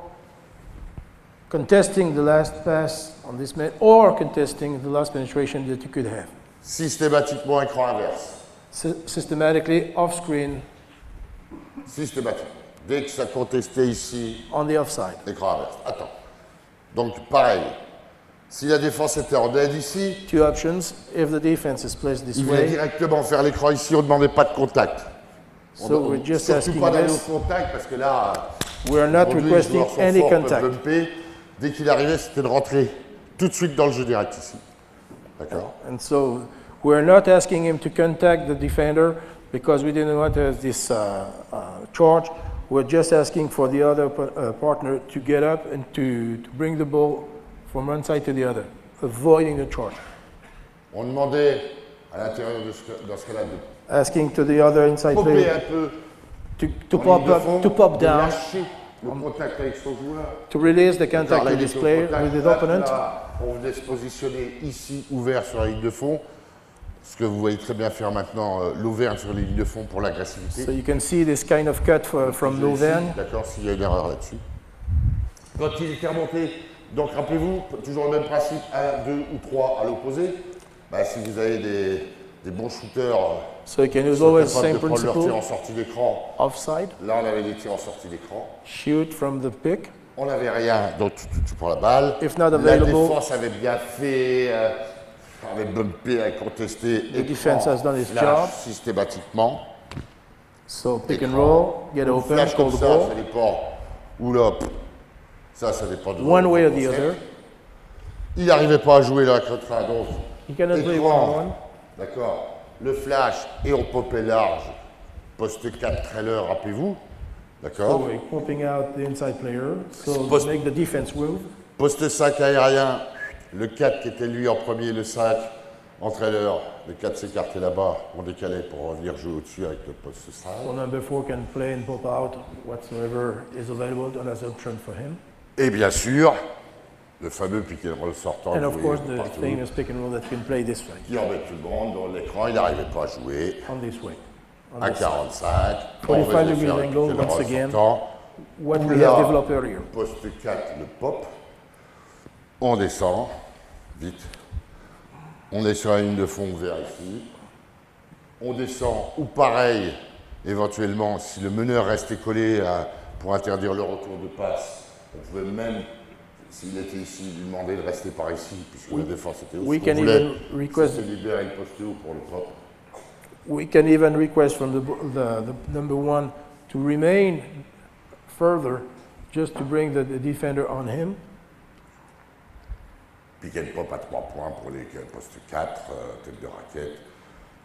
contesting the last pass on this man or contesting the last penetration that you could have. Systématiquement écran inverse. Systematically off screen Systématiquement. Dès que ça contestait ici, on the offside. écran inverse. Attends. Donc pareil, si la défense était en dead ici, Two options. If the defense is placed this il venait way, directement faire l'écran ici, on ne demandait pas de contact. so we're just Surtout asking pas d'aller this. au contact parce que là, We're not aujourd'hui, les requesting joueurs sont any forts, peuvent contact. bumper. Dès qu'il arrivait, c'était de rentrer tout de suite dans le jeu direct ici. D'accord. And so we're not asking him to contact the defender because we didn't want this charge. We're just asking for the other partner to get up and to bring the ball from one side to the other, avoiding the charge. On demandait à l'intérieur dans ce cas-là de Asking to the other inside popper player un peu, to en pop ligne de up, fond, to pop de down, lâcher le contact avec son joueur. to release the Car contact là, with il his était au player, contact, with his hop, opponent. là, on venait se positionner ici, ouvert sur la ligne de fond. Ce que vous voyez très bien faire maintenant, l'auvergne sur les lignes de fond pour l'agressivité. So you can see this kind of cut from Ici, Lauvergne. D'accord, s'il y a une erreur là-dessus. Quand il était remonté, donc rappelez-vous, toujours le même principe, 1, 2 ou 3 à l'opposé. bah, si vous avez des bons shooters, So you can use sont always the capables same de prendre leur tir en principle, sortie d'écran. offside, Là, on avait des tirs en sortie d'écran. shoot from the pick. On n'avait rien, donc tu prends la balle. If not La available, défense avait bien fait, avait bumpé, avait contesté. The defense has done its flash job. systématiquement. So pick and Écran. roll, get Ou open, flash call comme the ça, ball. ça dépend. Ou là, ça dépend de One votre way or the concept. other. Il n'arrivait pas à jouer là, contre donc. You cannot play Écran, one-on-one. d'accord. Le flash et on popait large. Poste 4 trailer, rappelez-vous. D'accord. So we're popping out the inside player, so Post- make the defense move. Poste 5 aérien, le 4 qui était lui en premier, le 5 en trailer. Le 4 s'écartait là-bas, on décalait pour revenir jouer au-dessus avec le poste 5. So number 4 can play and pop out whatsoever is available as option for him. Et bien sûr, le fameux pick and roll sortant And of joué course the partout, famous pick and roll that can play this way, qui embête tout le monde. Dans l'écran, il n'arrivait pas à jouer. on this way. On À this side. 45, 45 venait degree faire le angle, pick and once roll again. sortant. What Oula. we have developed earlier. Poste 4, le pop. On descend, vite. On est sur la ligne de fond vers ici. On descend, ou pareil, éventuellement, si le meneur restait collé pour interdire le retour de passe, on pouvait même, s'il était ici, lui demander de rester par ici, puisque la défense était haut. we Ce qu'on can voulait, even request- c'est libérer le poste haut pour le pop. We can even request from the number 1 to remain further just to bring the defender on him. Pick and pop à 3 points pour les postes 4, tête de raquette,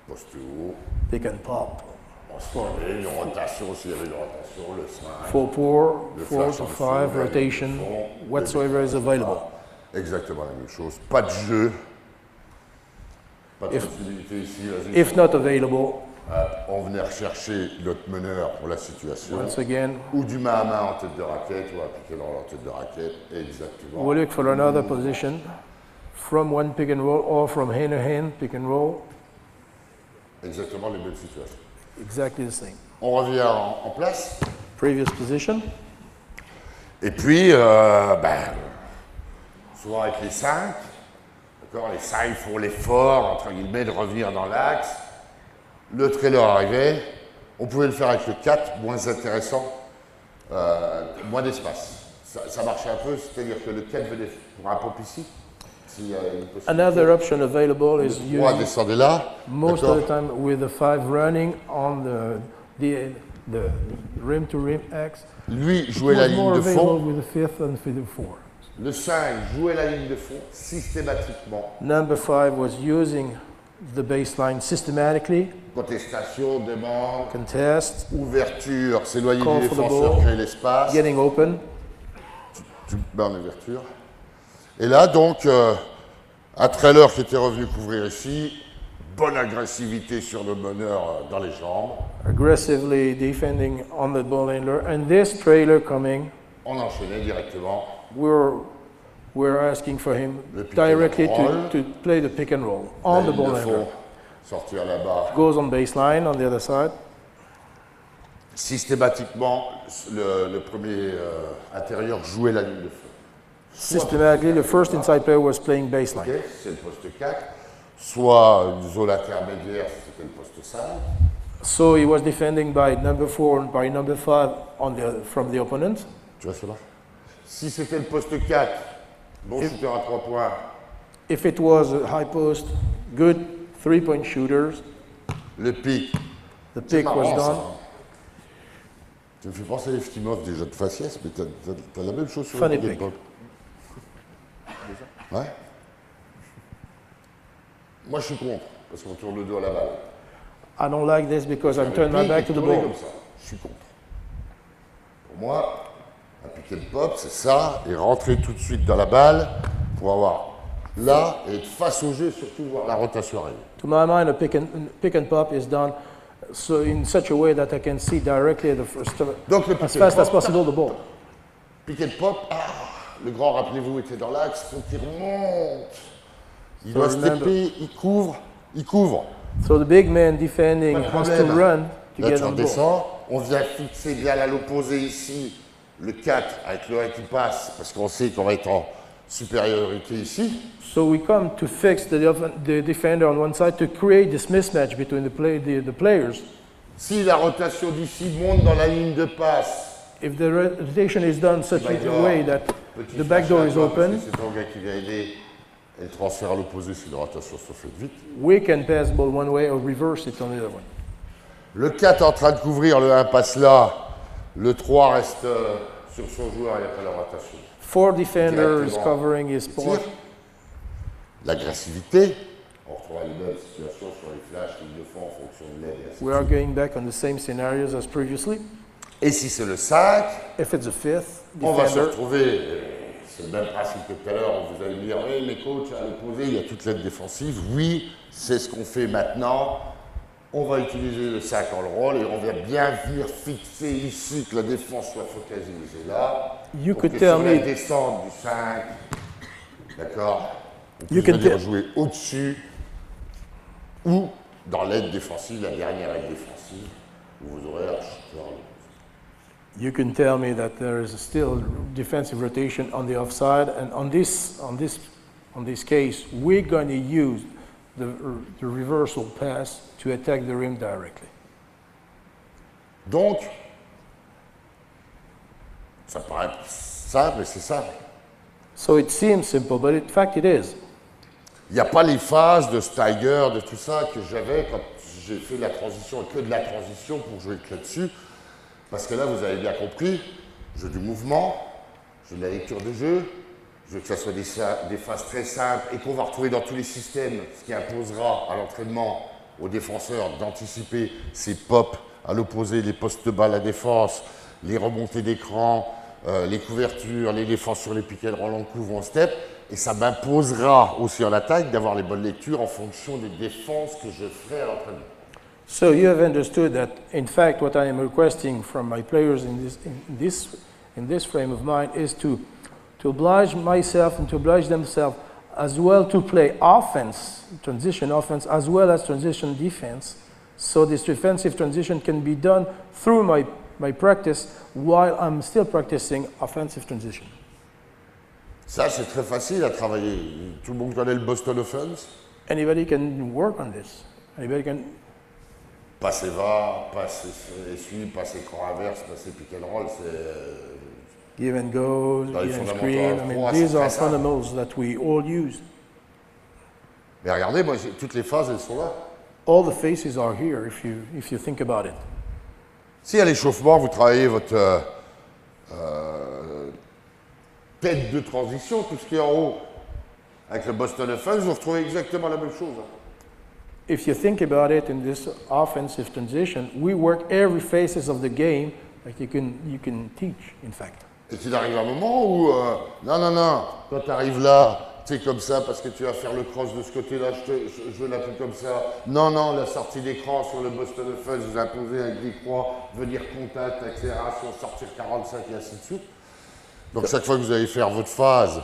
poste haut. Pick and pop. Une rotation, s'il y avait une rotation, le 5. 4-4, Le 4 flash to en 5, dessous, rotation, le fond, whatsoever is available. Exactement la même chose. Pas de jeu. Pas de If- possibilité ici. Vas-y. If not available, On venait rechercher notre meneur pour la situation. once again, Ou du main à main en tête de raquette, ou appliqué dans la tête de raquette. Exactement. we look for another position from one pick and roll or from hand-to-hand pick and roll, Exactement les mêmes situations. exactly the same. On revient en place. Previous position, Et puis, souvent avec les 5, d'accord, les 5 font l'effort, entre guillemets, de revenir dans l'axe. Le trailer arrivait. On pouvait le faire avec le 4, moins intéressant, moins d'espace. Ça marchait un peu, c'est-à-dire que le 4 venait pour un pop ici. S'il y a une possibilité. another option available is Le 3 using descendait là. most d'accord. of the time with the 5 running on the rim-to-rim X. Lui It jouait la was ligne more de available fond. with the 5th and the 4. Le 5 jouait la ligne de fond systématiquement. Number 5 was using the baseline systematically, Contestation, demande, contest, ouverture, s'éloigner Call du for the défenseur, ball. créer l'espace. getting open. Tu mets en ouverture. Et là, donc, un trailer qui était revenu couvrir ici, bonne agressivité sur le meneur dans les jambes. Aggressively defending on the ball handler, and this trailer coming, On enchaînait directement. we're asking for him Le pick directly and roll. to play the pick and roll on La the ligne ball de handler. fond, sortir là-bas. Goes on baseline on the other side. Systématiquement, le premier intérieur jouait la ligne de fond. Systematically, the first inside player was playing baseline. Ok, c'est le poste 4. Soit une zone intermédiaire, c'était le poste 5. So he was defending by number 4 and by number 5 from the opponent. Tu vois cela? Si c'était le poste 4, bon shooter à 3 points, If it was a high post, good 3-point shooters, le pic. the C'est pick was marrant, ça, done. hein. Tu me fais penser à Eftimov des jeux de faciès, mais t'as la même chose sur Funny le pick and pick. pop. Ouais. Moi, je suis contre, parce qu'on tourne le dos à la balle. I don't like this because I'm turning my Pick back et to the tourner ball. comme ça. Je suis contre. Pour moi, un pick and pop, c'est ça, et rentrer tout de suite dans la balle pour avoir là et être face au jeu, surtout voir la rotation arriver. To my mind, a pick and pop is done so in such a way that I can see directly the first, Donc le as pick and fast as pop, possible the ball. pick and pop, le grand, rappelez-vous, était dans l'axe, faut qu'il remonte. Il doit remember- stepper, il couvre, il couvre. So the big man defending Pas de has to problème. run to Là, get tu on the ball. redescends, on vient fixer bien à l'opposé ici, le 4 avec le 1 qui passe, parce qu'on sait qu'on va être supériorité ici. So we come to fix the defender on one side to create this mismatch between the players. Si la rotation d'ici monte dans la ligne de passe, If the rotation is done such Back a door. way that petit the back door is flash à droite, open, parce que c'est ton gars qui vient aider, et le transfert à l'opposé si la rotation se fait vite. we can pass the ball one way or reverse it on the other one. Le 4 est en train de couvrir, le 1 passe là, le 3 reste sur son joueur et après la rotation. 4 defenders Directement. covering his point. Tire. L'agressivité, on retrouvera les mêmes situations sur les flashs qu'ils le font en fonction de l'aide. et ainsi de We are suite. going back on the same scenarios as previously. Et si c'est le 5, If it's a fifth on va se defender, retrouver, c'est le même principe que tout à l'heure, vous allez me dire, oui, mais coach, à l'opposé, il y a toute l'aide défensive. Oui, c'est ce qu'on fait maintenant. On va utiliser le 5 en le rôle et on va bien venir fixer ici que la défense soit focalisée là. You pour could que tell sur la me- descente du 5, d'accord, on You puisse can venir tell- jouer au-dessus ou dans l'aide défensive, la dernière aide défensive, où vous aurez un shooter. you can tell me that there is still defensive rotation on the offside, and on this case, we're going to use the reversal pass to attack the rim directly. Donc, ça paraît simple, mais c'est simple. So it seems simple, but in fact it is. Il n'y a pas les phases de Steiger, de tout ça que j'avais quand j'ai fait la transition, et que de la transition pour jouer que là-dessus. Parce que là, vous avez bien compris, jeu du mouvement, jeu de la lecture de jeu, je veux que ça soit des phases très simples et qu'on va retrouver dans tous les systèmes, ce qui imposera à l'entraînement aux défenseurs d'anticiper ces pops à l'opposé, les postes bas à la défense, les remontées d'écran, les couvertures, les défenses sur les pick and roll en couvre ou en step. Et ça m'imposera aussi en attaque d'avoir les bonnes lectures en fonction des défenses que je ferai à l'entraînement. So you have understood that, in fact, what I am requesting from my players in this frame of mind is to oblige myself and to oblige themselves as well to play offense, transition offense, as well as transition defense. So this defensive transition can be done through my practice while I'm still practicing offensive transition. Ça, c'est très facile à travailler. Tout le monde connaît le Boston Offense. Anybody can work on this. Anybody can. Passer va, passer essuie, passer écran inverse, passer pick and roll, c'est... Give and go, Dans les give and fondamentaux screen. à I mean, froid, these c'est are très simple. fundamentals that we all use. Mais regardez, moi, toutes les phases, elles sont là. All the faces are here if you think about it. Si à l'échauffement, vous travaillez votre tête de transition, tout ce qui est en haut, avec le Boston Offense, vous retrouvez exactement la même chose. If you think about it in this offensive transition, we work every phases of the game that you can teach, in fact. Et qu'il arrive un moment où, non, quand tu arrives là, tu es comme ça parce que tu vas faire le cross de ce côté-là, je veux l'appuyer comme ça. Non, la sortie d'écran sur le Boston Offense, vous imposez avec des croix, venir contact, accélération, sortir 45 et ainsi de suite. Donc chaque fois que vous allez faire votre phase,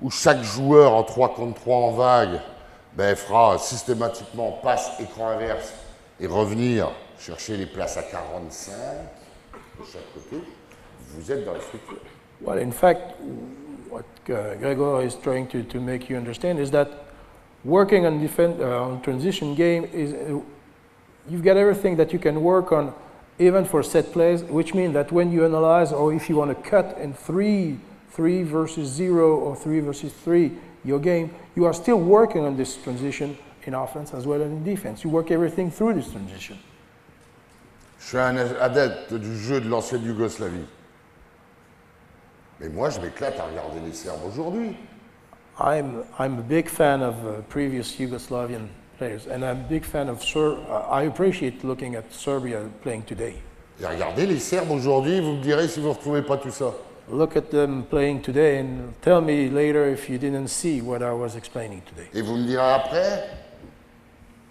où chaque joueur en 3 contre 3 en vague, fera systématiquement passe, écran inverse, et revenir chercher les places à 45 de chaque côté, vous êtes dans la structure. Well, in fact, what Gregor is trying to make you understand is that working on transition game is you've got everything that you can work on, even for set plays, which means that when you analyze or if you want to cut in 3 versus 0 or 3 versus 3 your game, you are still working on this transition in offense as well as in defense. You work everything through this transition. Je suis un adepte du jeu de l'ancienne Yougoslavie. Mais moi, je m'éclate à regarder les Serbes aujourd'hui. I'm a big fan of previous Yugoslavian players, and I'm a big fan of I appreciate looking at Serbia playing today. Et regardez les Serbes aujourd'hui, vous me direz si vous ne retrouvez pas tout ça. Look at them playing today and tell me later if you didn't see what I was explaining today. Et vous me direz après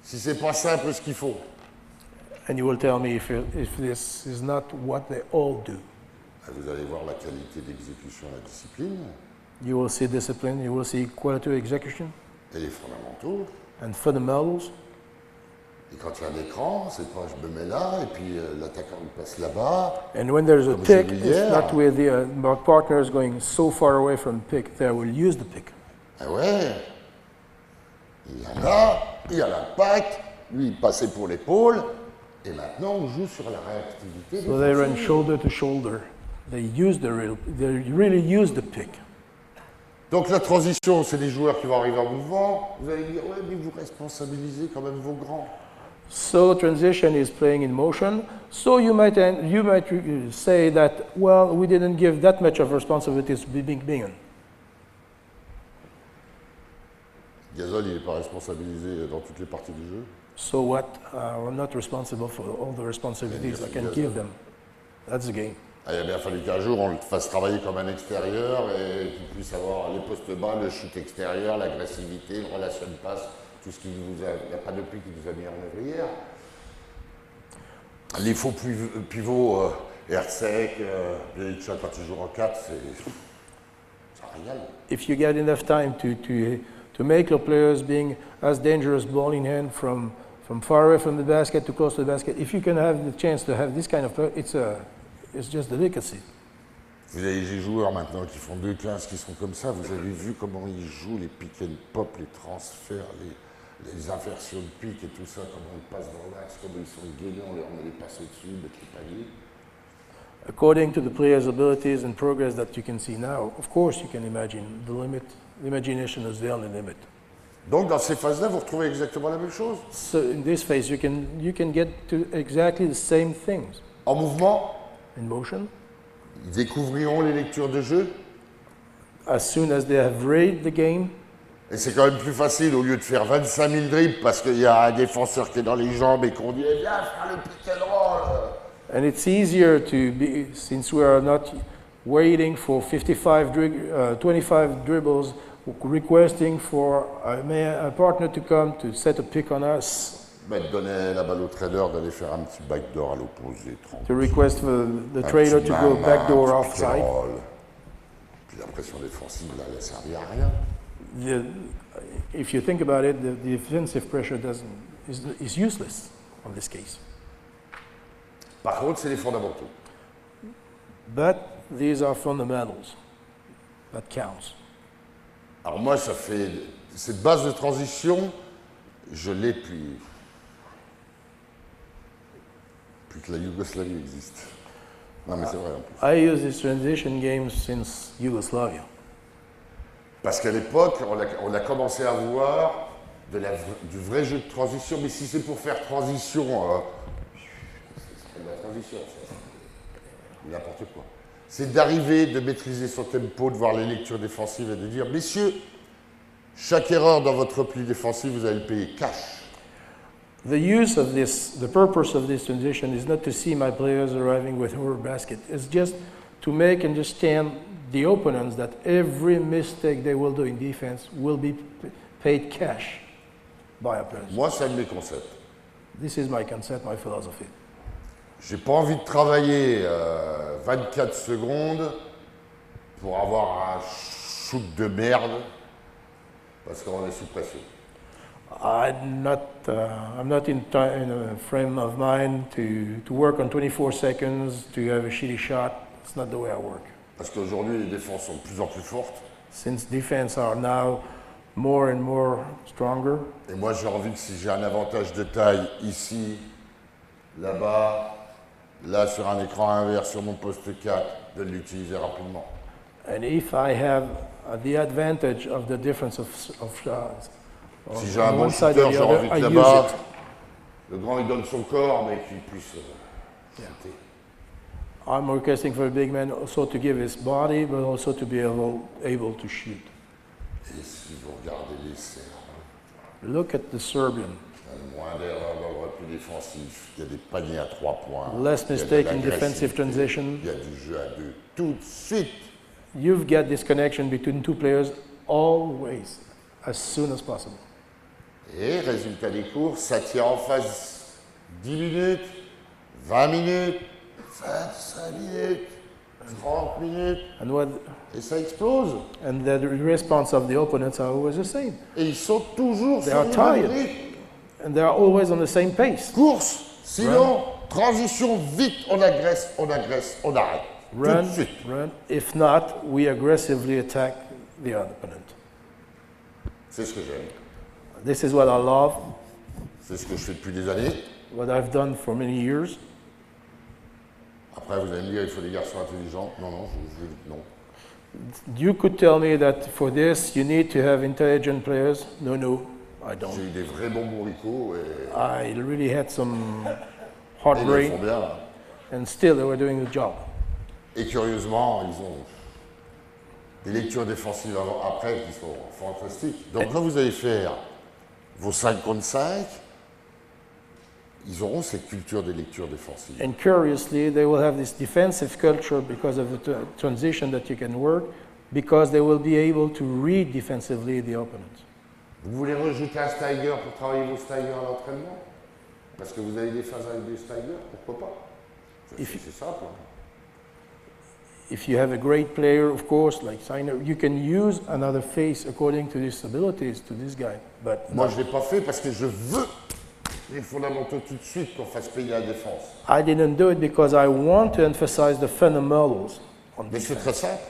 si c'est pas simple ce qu'il faut. And you will tell me if this is not what they all do. Vous allez voir la qualité d'exécution et la discipline You will see discipline, you will see quality of execution et les fondamentaux. and fundamentals. Et quand il y a un écran, c'est quand je me mets là, et puis l'attaquant il passe là-bas. And when there's a Comme j'ai pick, vu it's hier. not with the partner is going so far away from the pick, they will use the pick. Ah ouais, il y en a, il y a l'impact, lui il passait pour l'épaule, et maintenant on joue sur la réactivité. So they run défensive. shoulder to shoulder. They really use the pick. Donc la transition, c'est des joueurs qui vont arriver en mouvement. Vous allez dire, ouais, mais vous responsabilisez quand même vos grands. So transition is playing in motion. So you might say that, well, we didn't give that much of responsibility to Big Ben. Gasol, il n'est pas responsabilisé dans toutes les parties du jeu. So what? I'm not responsible for all the responsibilities I can give them. That's the game. Ah, il a bien fallu qu'un jour on le fasse travailler comme un extérieur et qu'il puisse avoir les postes bas, le shoot extérieur, l'agressivité, le relation de passe, tout ce qui vous a. Il n'y a pas de prix qui nous a mis en œuvre hier. Les faux pivots, Hersek, Bjelica, quand il joue en 4, ça régale. If you get enough time to make your players being as dangerous ball in hand from far away from the basket to close to the basket, if you can have the chance to have this kind of play, it's just delicacy. Vous avez des joueurs maintenant qui font 2-15 qui sont comme ça. Vous avez vu comment ils jouent les pick and pop, les transferts, les inversions de pick et tout ça, comment ils passent dans l'axe, comment ils sont gainés, on leur met les passes au-dessus, mettre les paliers. According to the player's abilities and progress that you can see now, of course you can imagine the limit. The imagination is the only limit. Donc dans ces phases-là, vous retrouvez exactement la même chose. So in this phase, you can get to exactly the same things. En mouvement, In motion, ils découvriront les lectures de jeu. as soon as they have read the game, Et c'est quand même plus facile, au lieu de faire 25 000 dribbles parce qu'il y a un défenseur qui est dans les jambes et qu'on dit eh, viens faire le pick and roll. and it's easier to be, since we are not waiting for 25 dribbles, requesting for a partner to come to set a pick on us, Donner la balle au trader, d'aller faire un petit backdoor à l'opposé. to request for the Un trader petit to go main-main, backdoor un petit pick and offside. roll. Puis la pression défensive, là, elle a servi à rien. If you think about it, the defensive pressure is useless in this case. Par contre, c'est les fondamentaux. But these are fundamentals that counts. Alors moi, ça fait cette base de transition, je l'ai depuis que la Yougoslavie existe. Non, mais c'est vrai en plus. I use this transition game since Yugoslavia. Parce qu'à l'époque, on a commencé à voir du vrai jeu de transition, mais si c'est pour faire transition, c'est de la transition, ça. N'importe quoi. C'est d'arriver, de maîtriser son tempo, de voir les lectures défensives et de dire, messieurs, chaque erreur dans votre repli défensif, vous allez le payer cash. The purpose of this transition is not to see my players arriving with our basket. It's just to make understand the opponents that every mistake they will do in defense will be paid cash by our players. Moi, c'est un de mes concepts. This is my concept, my philosophy. J'ai pas envie de travailler 24 secondes pour avoir un shoot de merde parce qu'on est sous pression. I'm not in a frame of mind to work on 24 seconds to have a shitty shot. It's not the way I work. Parce qu'aujourd'hui, les défenses sont de plus en plus fortes. Since defense are now more and more stronger, Et moi, j'ai envie que si j'ai un avantage de taille ici, là-bas, là sur un écran inverse sur mon poste 4, de l'utiliser rapidement. and if I have the advantage of the difference of Si j'ai un on bon one side or shooter, the j'ai other, envie I que use là-bas, it. le grand il donne son corps, mais qu'il puisse shooter. I'm requesting for a big man also to give his body, but also to be able to shoot. Et si vous regardez les Serbes, Look at the Serbian. il y a moins d'erreurs dans le repli défensif, il y a des paniers à 3 points, Less il y a de mistake in defensive l'agressivité, transition. il y a du jeu à 2 tout de suite. You've got this connection between two players always, as soon as possible. Et résultat des courses, ça tient en phase 10 minutes, 20 minutes, 25 minutes, 30 minutes, et ça explose. And the response of the opponents are always the same. Et ils sont toujours They sur are le même tired. rythme. And they are always on the same pace. Course, sinon, transition, vite, on agresse, on arrête. Tout de suite. Run. If not, we aggressively attack the opponent. C'est ce que j'aime. This is what I love, C'est ce que je fais depuis des années. what I've done for many years. Après, vous allez me dire, il faut des garçons intelligents. Non, non, non. You could tell me that for this you need to have intelligent players. No, I don't. J'ai eu des vrais bons bourricots et I really had some hard ils le font brain, bien. Là. and still they were doing the job. Et curieusement, ils ont des lectures défensives après qui sont fantastiques. Donc quand vous allez faire vos 5 contre 5, ils auront cette culture des lectures défensives. And curiously, they will have this defensive culture because of the transition that you can work, because they will be able to read defensively the opponent. Vous voulez rajouter un Steiger pour travailler vos Steiger à l'entraînement? Parce que vous avez des phases avec des Steiger, pourquoi pas? C'est simple. Hein. If you have a great player, of course, like Steiner, you can use another face according to his abilities to this guy. But Moi, je ne l'ai pas fait parce que je veux les fondamentaux tout de suite qu'on fasse payer la défense. I didn't do it because I want to emphasize the fundamentals on Mais c'est defense. très simple.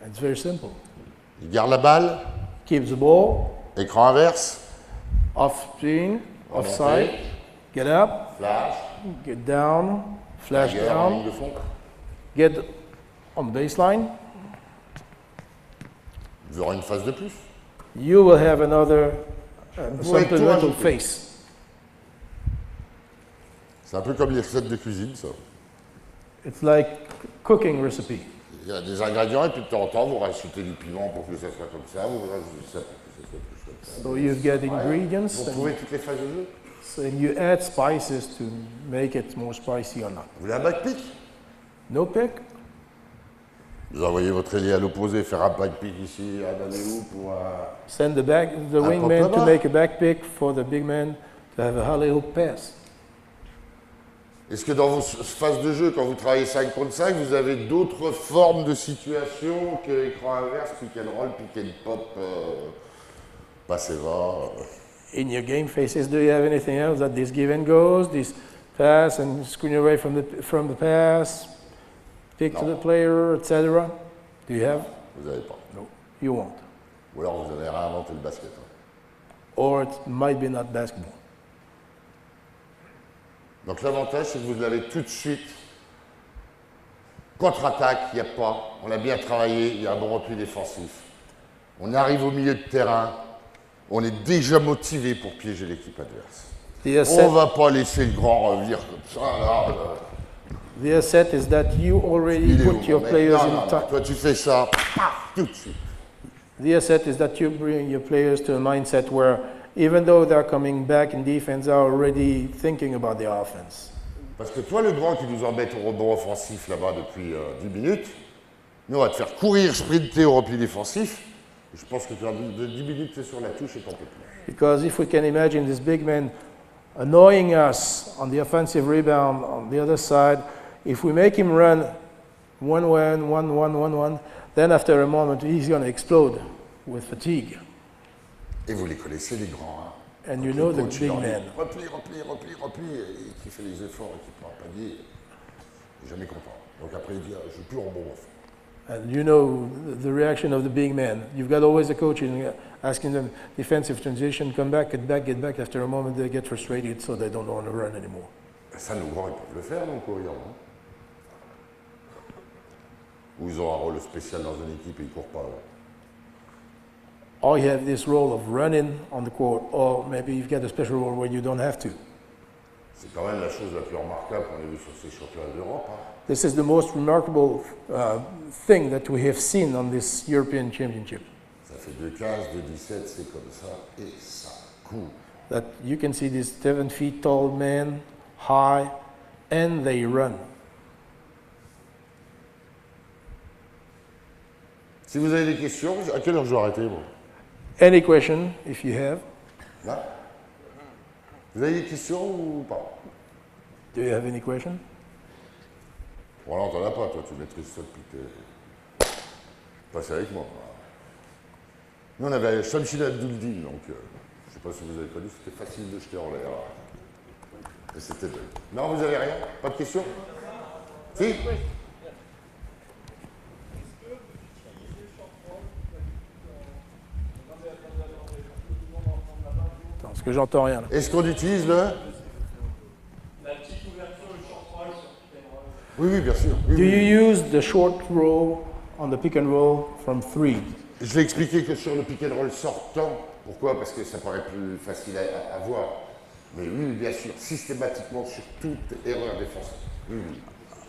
It's very simple. Il garde la balle, Keep the ball, écran inverse, off screen, remonter, offside, get up, flash, get down, flash Steiger en ligne down, de fond. get on baseline. Vous aurez une phase de plus. You will have another Vous pourrez tout supplemental rajouter. face. C'est un peu comme les recettes de cuisine, ça. It's like cooking recipe. Il y a des ingrédients et puis de temps en temps, vous rajoutez du piment pour que ça soit comme ça, vous rajoutez ça pour que ça soit plus comme ça. So you get ingredients Vous trouvez toutes les phases de jeu. and you add spices to make it more spicy or not. Vous voulez un backpick? No pick? Vous envoyez votre ailier à l'opposé faire un backpick ici, un alley-oop pour un... Send the wingman pop to là-bas. make a back pick for the big man to have a alley-oop pass. Est-ce que dans vos phases de jeu, quand vous travaillez 5 contre 5, vous avez d'autres formes de situations que l'écran inverse, pick and roll, pick and pop, passe et va In your game phases, do you have anything else that this give and goes, this pass and screen away from the pass, pick to the player, etc.? Do you have? Vous n'avez pas. No, you won't. Ou alors vous avez réinventé le basket. Hein. Or it might be not basketball. Donc l'avantage, c'est que vous l'avez tout de suite. Contre-attaque, il n'y a pas. On a bien travaillé, il y a un bon repli défensif. On arrive au milieu de terrain, on est déjà motivé pour piéger l'équipe adverse. The On asset, ne va pas laisser le grand revenir comme ça. Là, the asset is that you already Il est où, put your mon mec? players Non, in non, time. toi, tu fais ça, paf, tout de suite. The asset is that you bring your players to a mindset where even though they're coming back in defense, they're already thinking about the offense. Parce que toi, le grand qui nous embête au rebond offensif là-bas depuis 10 minutes, nous, on va te faire courir, sprinter au repli défensif. Et je pense que de 10 minutes, tu es sur la touche et t'en peux plus. Because if we can imagine this big man annoying us on the offensive rebound on the other side, if we make him run 1-1, then after a moment he's going to explode with fatigue. Et vous les connaissez, les grands. Hein. And Quand you le know the coach, il big leur dit, man. repli, et qui fait les efforts et qui prend un panier, il n'est jamais content. Donc après, il dit, je ne veux plus rebond offensif. And you know the reaction of the big man. You've got always a coach asking them defensive transition, come back, get back. After a moment, they get frustrated, so they don't want to run anymore. Ça, nos grands, ils peuvent le faire, donc, courir. Hein. Ou ils ont un rôle spécial dans une équipe et ils ne courent pas. Là. Or you have this role of running on the court, or maybe you've got a special role where you don't have to. C'est quand même la chose la plus remarquable qu'on ait vue sur ces championnats d'Europe. Hein. This is the most remarkable thing that we have seen on this European Championship. Ça fait 2-15, 2-17, c'est comme ça, et ça court. That you can see these 7 feet tall men, high, and they run. Si vous avez des questions, à quelle heure je dois arrêter, moi? Any question, if you have? Là? Vous avez des questions ou pas? Do you have any question? Bon, là, t'en as pas, toi, tu maîtrises ça depuis que t'es passé avec moi. Nous, on avait Shamshid Abdouldin, donc sais pas si vous avez connu, c'était facile de jeter en l'air. Et c'était deux. Non, vous avez rien? Pas de questions? Si? Attends, parce que j'entends rien là. Est-ce qu'on utilise le... Oui, oui, bien sûr. Oui, Do oui. you use the short roll on the pick and roll from 3? Je l'ai expliqué que sur le pick and roll sortant. Pourquoi? Parce que ça paraît plus facile à voir. Mais oui, bien sûr, systématiquement sur toute erreur défensive. Oui, oui.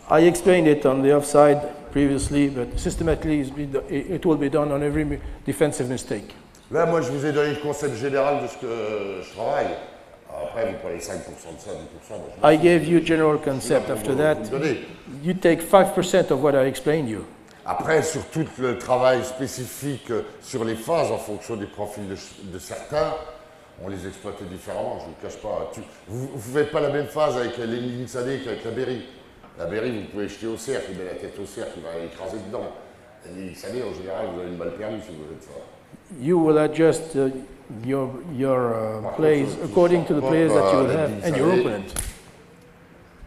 I explained it on the offside previously, but systematically it will be done on every defensive mistake. Là, moi, je vous ai donné le concept général de ce que je travaille. Après, vous prenez 5% de ça, 10%. Moi, I gave you general concept. After that, you take 5% of what I explained you. Après, sur tout le travail spécifique sur les phases en fonction des profils de certains, on les exploite différemment, je ne vous le cache pas. Vous ne faites pas la même phase avec l'Enigme Sadé qu'avec la Berry. La Berry, vous pouvez jeter au cercle, il met la tête au cercle, il va écraser dedans. L'Enigme Sadé, en général, vous avez une balle perdue si vous faites ça. You will adjust your plays according to the players that you will have and your opponent.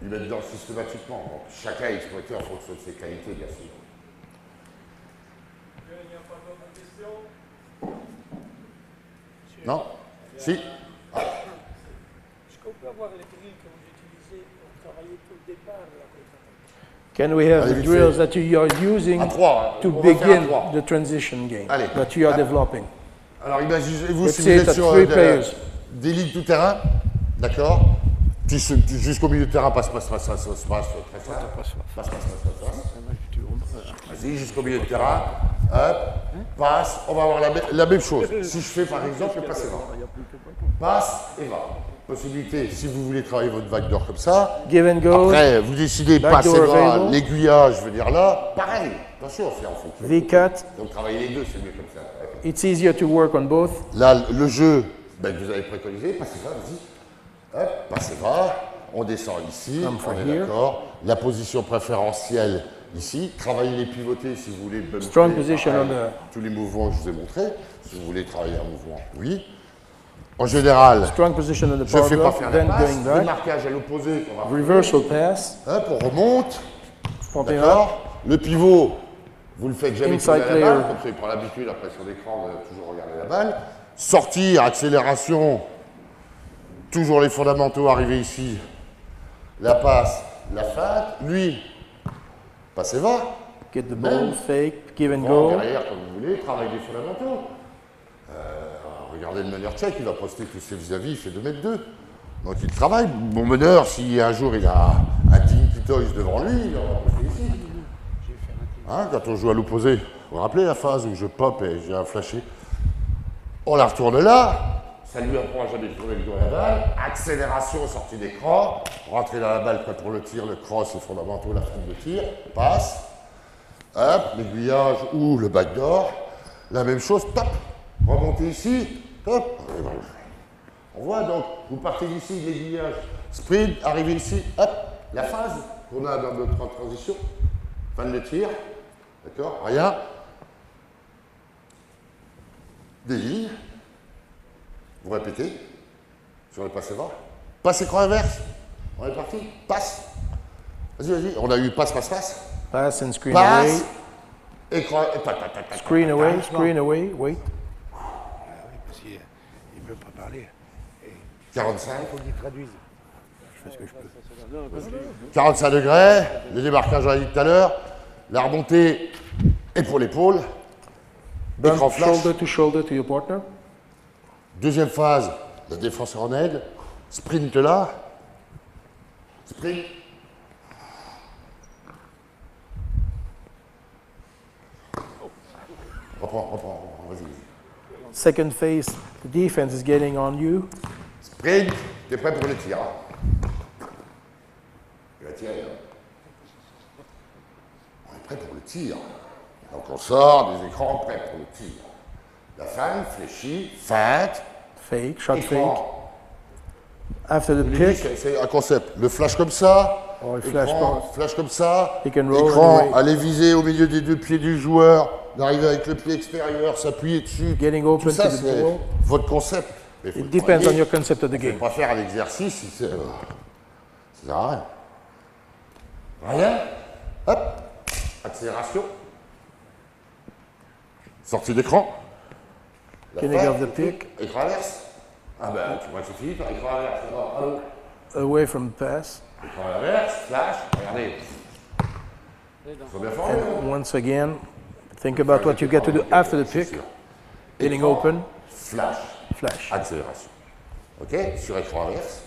Ils mettent dedans systématiquement. Donc, chacun est exploité en fonction de ses qualités, bien sûr. Il n'y a pas d'autres questions? Non? Si? Est-ce qu'on peut avoir les drills que vous utilisez pour travailler tout le départ de la contre-attaque? Can we have Allez, the vite drills fait. that you are using À 3. to begin the transition game Allez. that you are developing? Alors imaginez-vous Let's si say vous êtes that sur three players. des lignes tout terrain, d'accord? Jusqu'au milieu de terrain, passe, très simple. Passe. Vas-y, jusqu'au milieu de terrain, hop, passe, on va avoir la même chose. Si je fais par exemple le passe et va. Passe et va. Possibilité, si vous voulez travailler votre backdoor comme ça, Give and go. après vous décidez passe et Backdoor va, available. l'aiguillage, je veux dire là, pareil. Attention, c'est en fonction. V-cut. Donc travailler les deux, c'est mieux comme ça. It's easier to work on both. Là, le jeu que vous avez préconisé, passez va, vas-y. Hop, passez va. On descend ici, on est d'accord. La position préférentielle ici. Travaillez les pivotés si vous voulez. Strong position on the- Tous les mouvements que je vous ai montrés. Si vous voulez travailler un mouvement, oui. En général, Strong position on the je ne power fais pas block, faire la then passe. going back. Démarquage à l'opposé. On va Reversal pass. hop, on remonte. Pumping up. D'accord. Le pivot, vous le faites jamais Inside coller à la player. balle, comme ça il prend l'habitude après sur l'écran de toujours regarder la balle. Sortir, accélération, toujours les fondamentaux, arriver ici, la passe, la feinte, lui, passe et va. Get the ball, fake, give and Devant, go. derrière, comme vous voulez, travaille des fondamentaux. Regardez le meneur tchèque, il va poster tous ses vis-à-vis, il fait 2,2 m. Donc il travaille. Mon meneur, si un jour il a un Dinky Toys devant lui, il va poster ici. Hein, quand on joue à l'opposé, vous vous rappelez la phase où je pop et j'ai un flashé? On la retourne là, ça lui apprend à jamais tourner le dos à la balle, accélération, sortie d'écran, rentrer dans la balle prêt pour le tir, le cross, les fondamentaux, la fin de tir, passe, hop, l'aiguillage ou le backdoor, la même chose, top, remontez ici, top, et voilà. On voit donc, vous partez d'ici, l'aiguillage, sprint, arrivez ici, hop, la phase qu'on a dans notre transition, fin de tir, d'accord, rien, des lignes, vous répétez, sur le passe et va, passe écran inverse, on est parti, passe, vas-y, on a eu passe, Pass and screen away. passe, écran, Screen away, wait. Parce qu'il ne veut pas parler. 45, Il faut qu'il traduise. Je fais ce que je peux. 45 degrés, le démarquage, on l'a dit tout à l'heure, la remontée épaule, écran Bump flash. shoulder to your partner. Deuxième phase, le défenseur en aide, sprint là, sprint. Reprends, vas-y. Second phase, the defense is getting on you. Sprint, t'es prêt pour le tir. Il va tirer. On est prêt pour le tir. Donc on sort des écrans prêts pour le tir. La feinte, fléchie, feinte, Fake, shot fake. écran. After the Je vous l'ai dit, pick, c'est un concept. Le flash comme ça, Or a flash comme ça, Pick and roll écran, anyway. aller viser au milieu des deux pieds du joueur, d'arriver avec le pied extérieur, s'appuyer dessus. Getting Tout open ça, to the c'est ball. votre concept. Mais faut It le depends on travailler. your concept of the On ne peut game. pas faire un exercice si c'est. Ça sert à rien. Rien. Hop. Accélération. Sortie d'écran. La King fin, of the pick, écran inverse. Ah ben, tu vois, c'est fini, toi, écran inverse. Alors, allô. away from the pass. Écran inverse, flash, regardez. Ils sont bien formés. And once again, think about what you get to do after the pick. Getting Écran, open, Flash. flash. Accélération. OK. Sur écran inverse.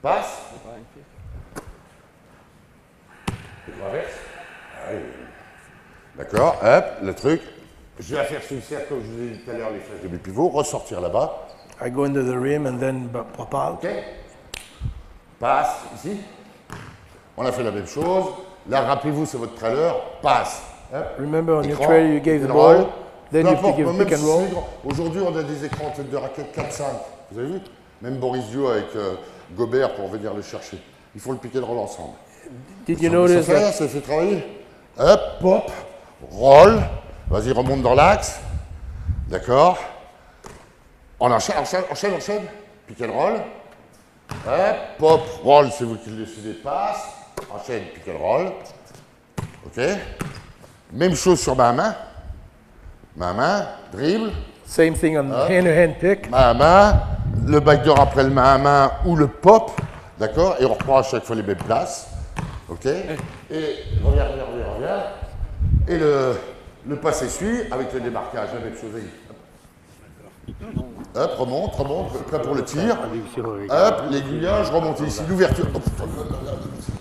Passe. Écran inverse. Ah oui. D'accord. Hop, le truc. Je vais faire sur le cercle, comme je vous ai dit tout à l'heure, les flèches de mes pivots. Ressortir là-bas. I go into the rim and then pop out. OK. Passe ici. On a fait la même chose. Là, rappelez-vous, c'est votre trailer. Passe. Hop. Remember on your Écran, trailer, you gave the pick and roll. ball, then Peu you importe, give même pick and si roll. c'est grand. Aujourd'hui, on a des écrans en tête de raquette 4-5. Vous avez vu? Même Boris Dio avec Gobert pour venir le chercher. Ils font le pick and roll ensemble. Did you notice that? Ça fait travailler. Hop, pop, roll. Vas-y, remonte dans l'axe. D'accord. On enchaîne. Pick and roll. Hop, pop, roll, c'est vous qui le décidez. Passe. Enchaîne, pick and roll. OK. Même chose sur ma main. Ma main, dribble. Same thing on hand-to-hand pick. Main à main, le backdoor après le main à main ou le pop, d'accord? Et on reprend à chaque fois les mêmes places, ok? Et reviens. Et le passe essuie avec le démarquage, la même chose. Hop, remonte, prêt pour le tir. Hop, l'aiguillage, remonte ici, l'ouverture.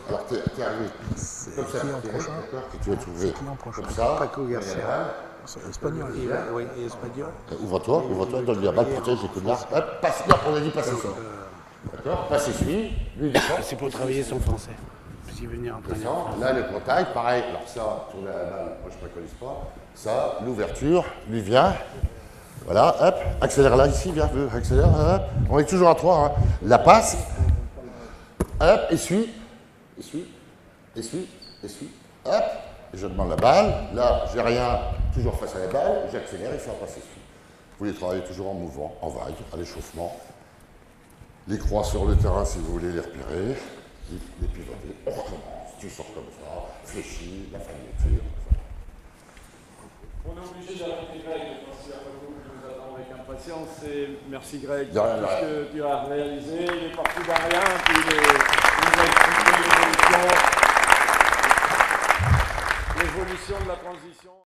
Alors t'es arrivé. C'est comme ça, d'accord? Que tu vas trouver comme ça. Paco Garcia. Espagnol. Oui, espagnol. Ouvre-toi, donne-lui la balle, protège les connards. Hop, passe, non, on a dit passe ici. D'accord? Passe ici, lui il défend. C'est pour travailler son français. S'il venir entraîner. Là, le contact, pareil. Alors ça, tourner à la balle, moi je ne préconise pas. Ça, l'ouverture, lui vient. Voilà, hop, accélère là, ici, viens, accélère, hop. On est toujours à 3. Hein. La passe. Hop, essuie. Hop, et je demande la balle. Là, j'ai rien, toujours face à la balle. J'accélère et ça passe essuie. Vous les travaillez toujours en mouvement, en vague, à l'échauffement. Les croix sur le terrain si vous voulez les repérer. Les pivoter. On recommence. Tu sors comme ça, fléchis, la fin du tir. On est obligé d'arrêter Greg, parce qu'il y a beaucoup qui nous attend avec impatience. Et merci Greg De rien, pour de tout rien. ce que tu as réalisé. Il est parti d'un rien, puis il nous a expliqué l'évolution de la transition.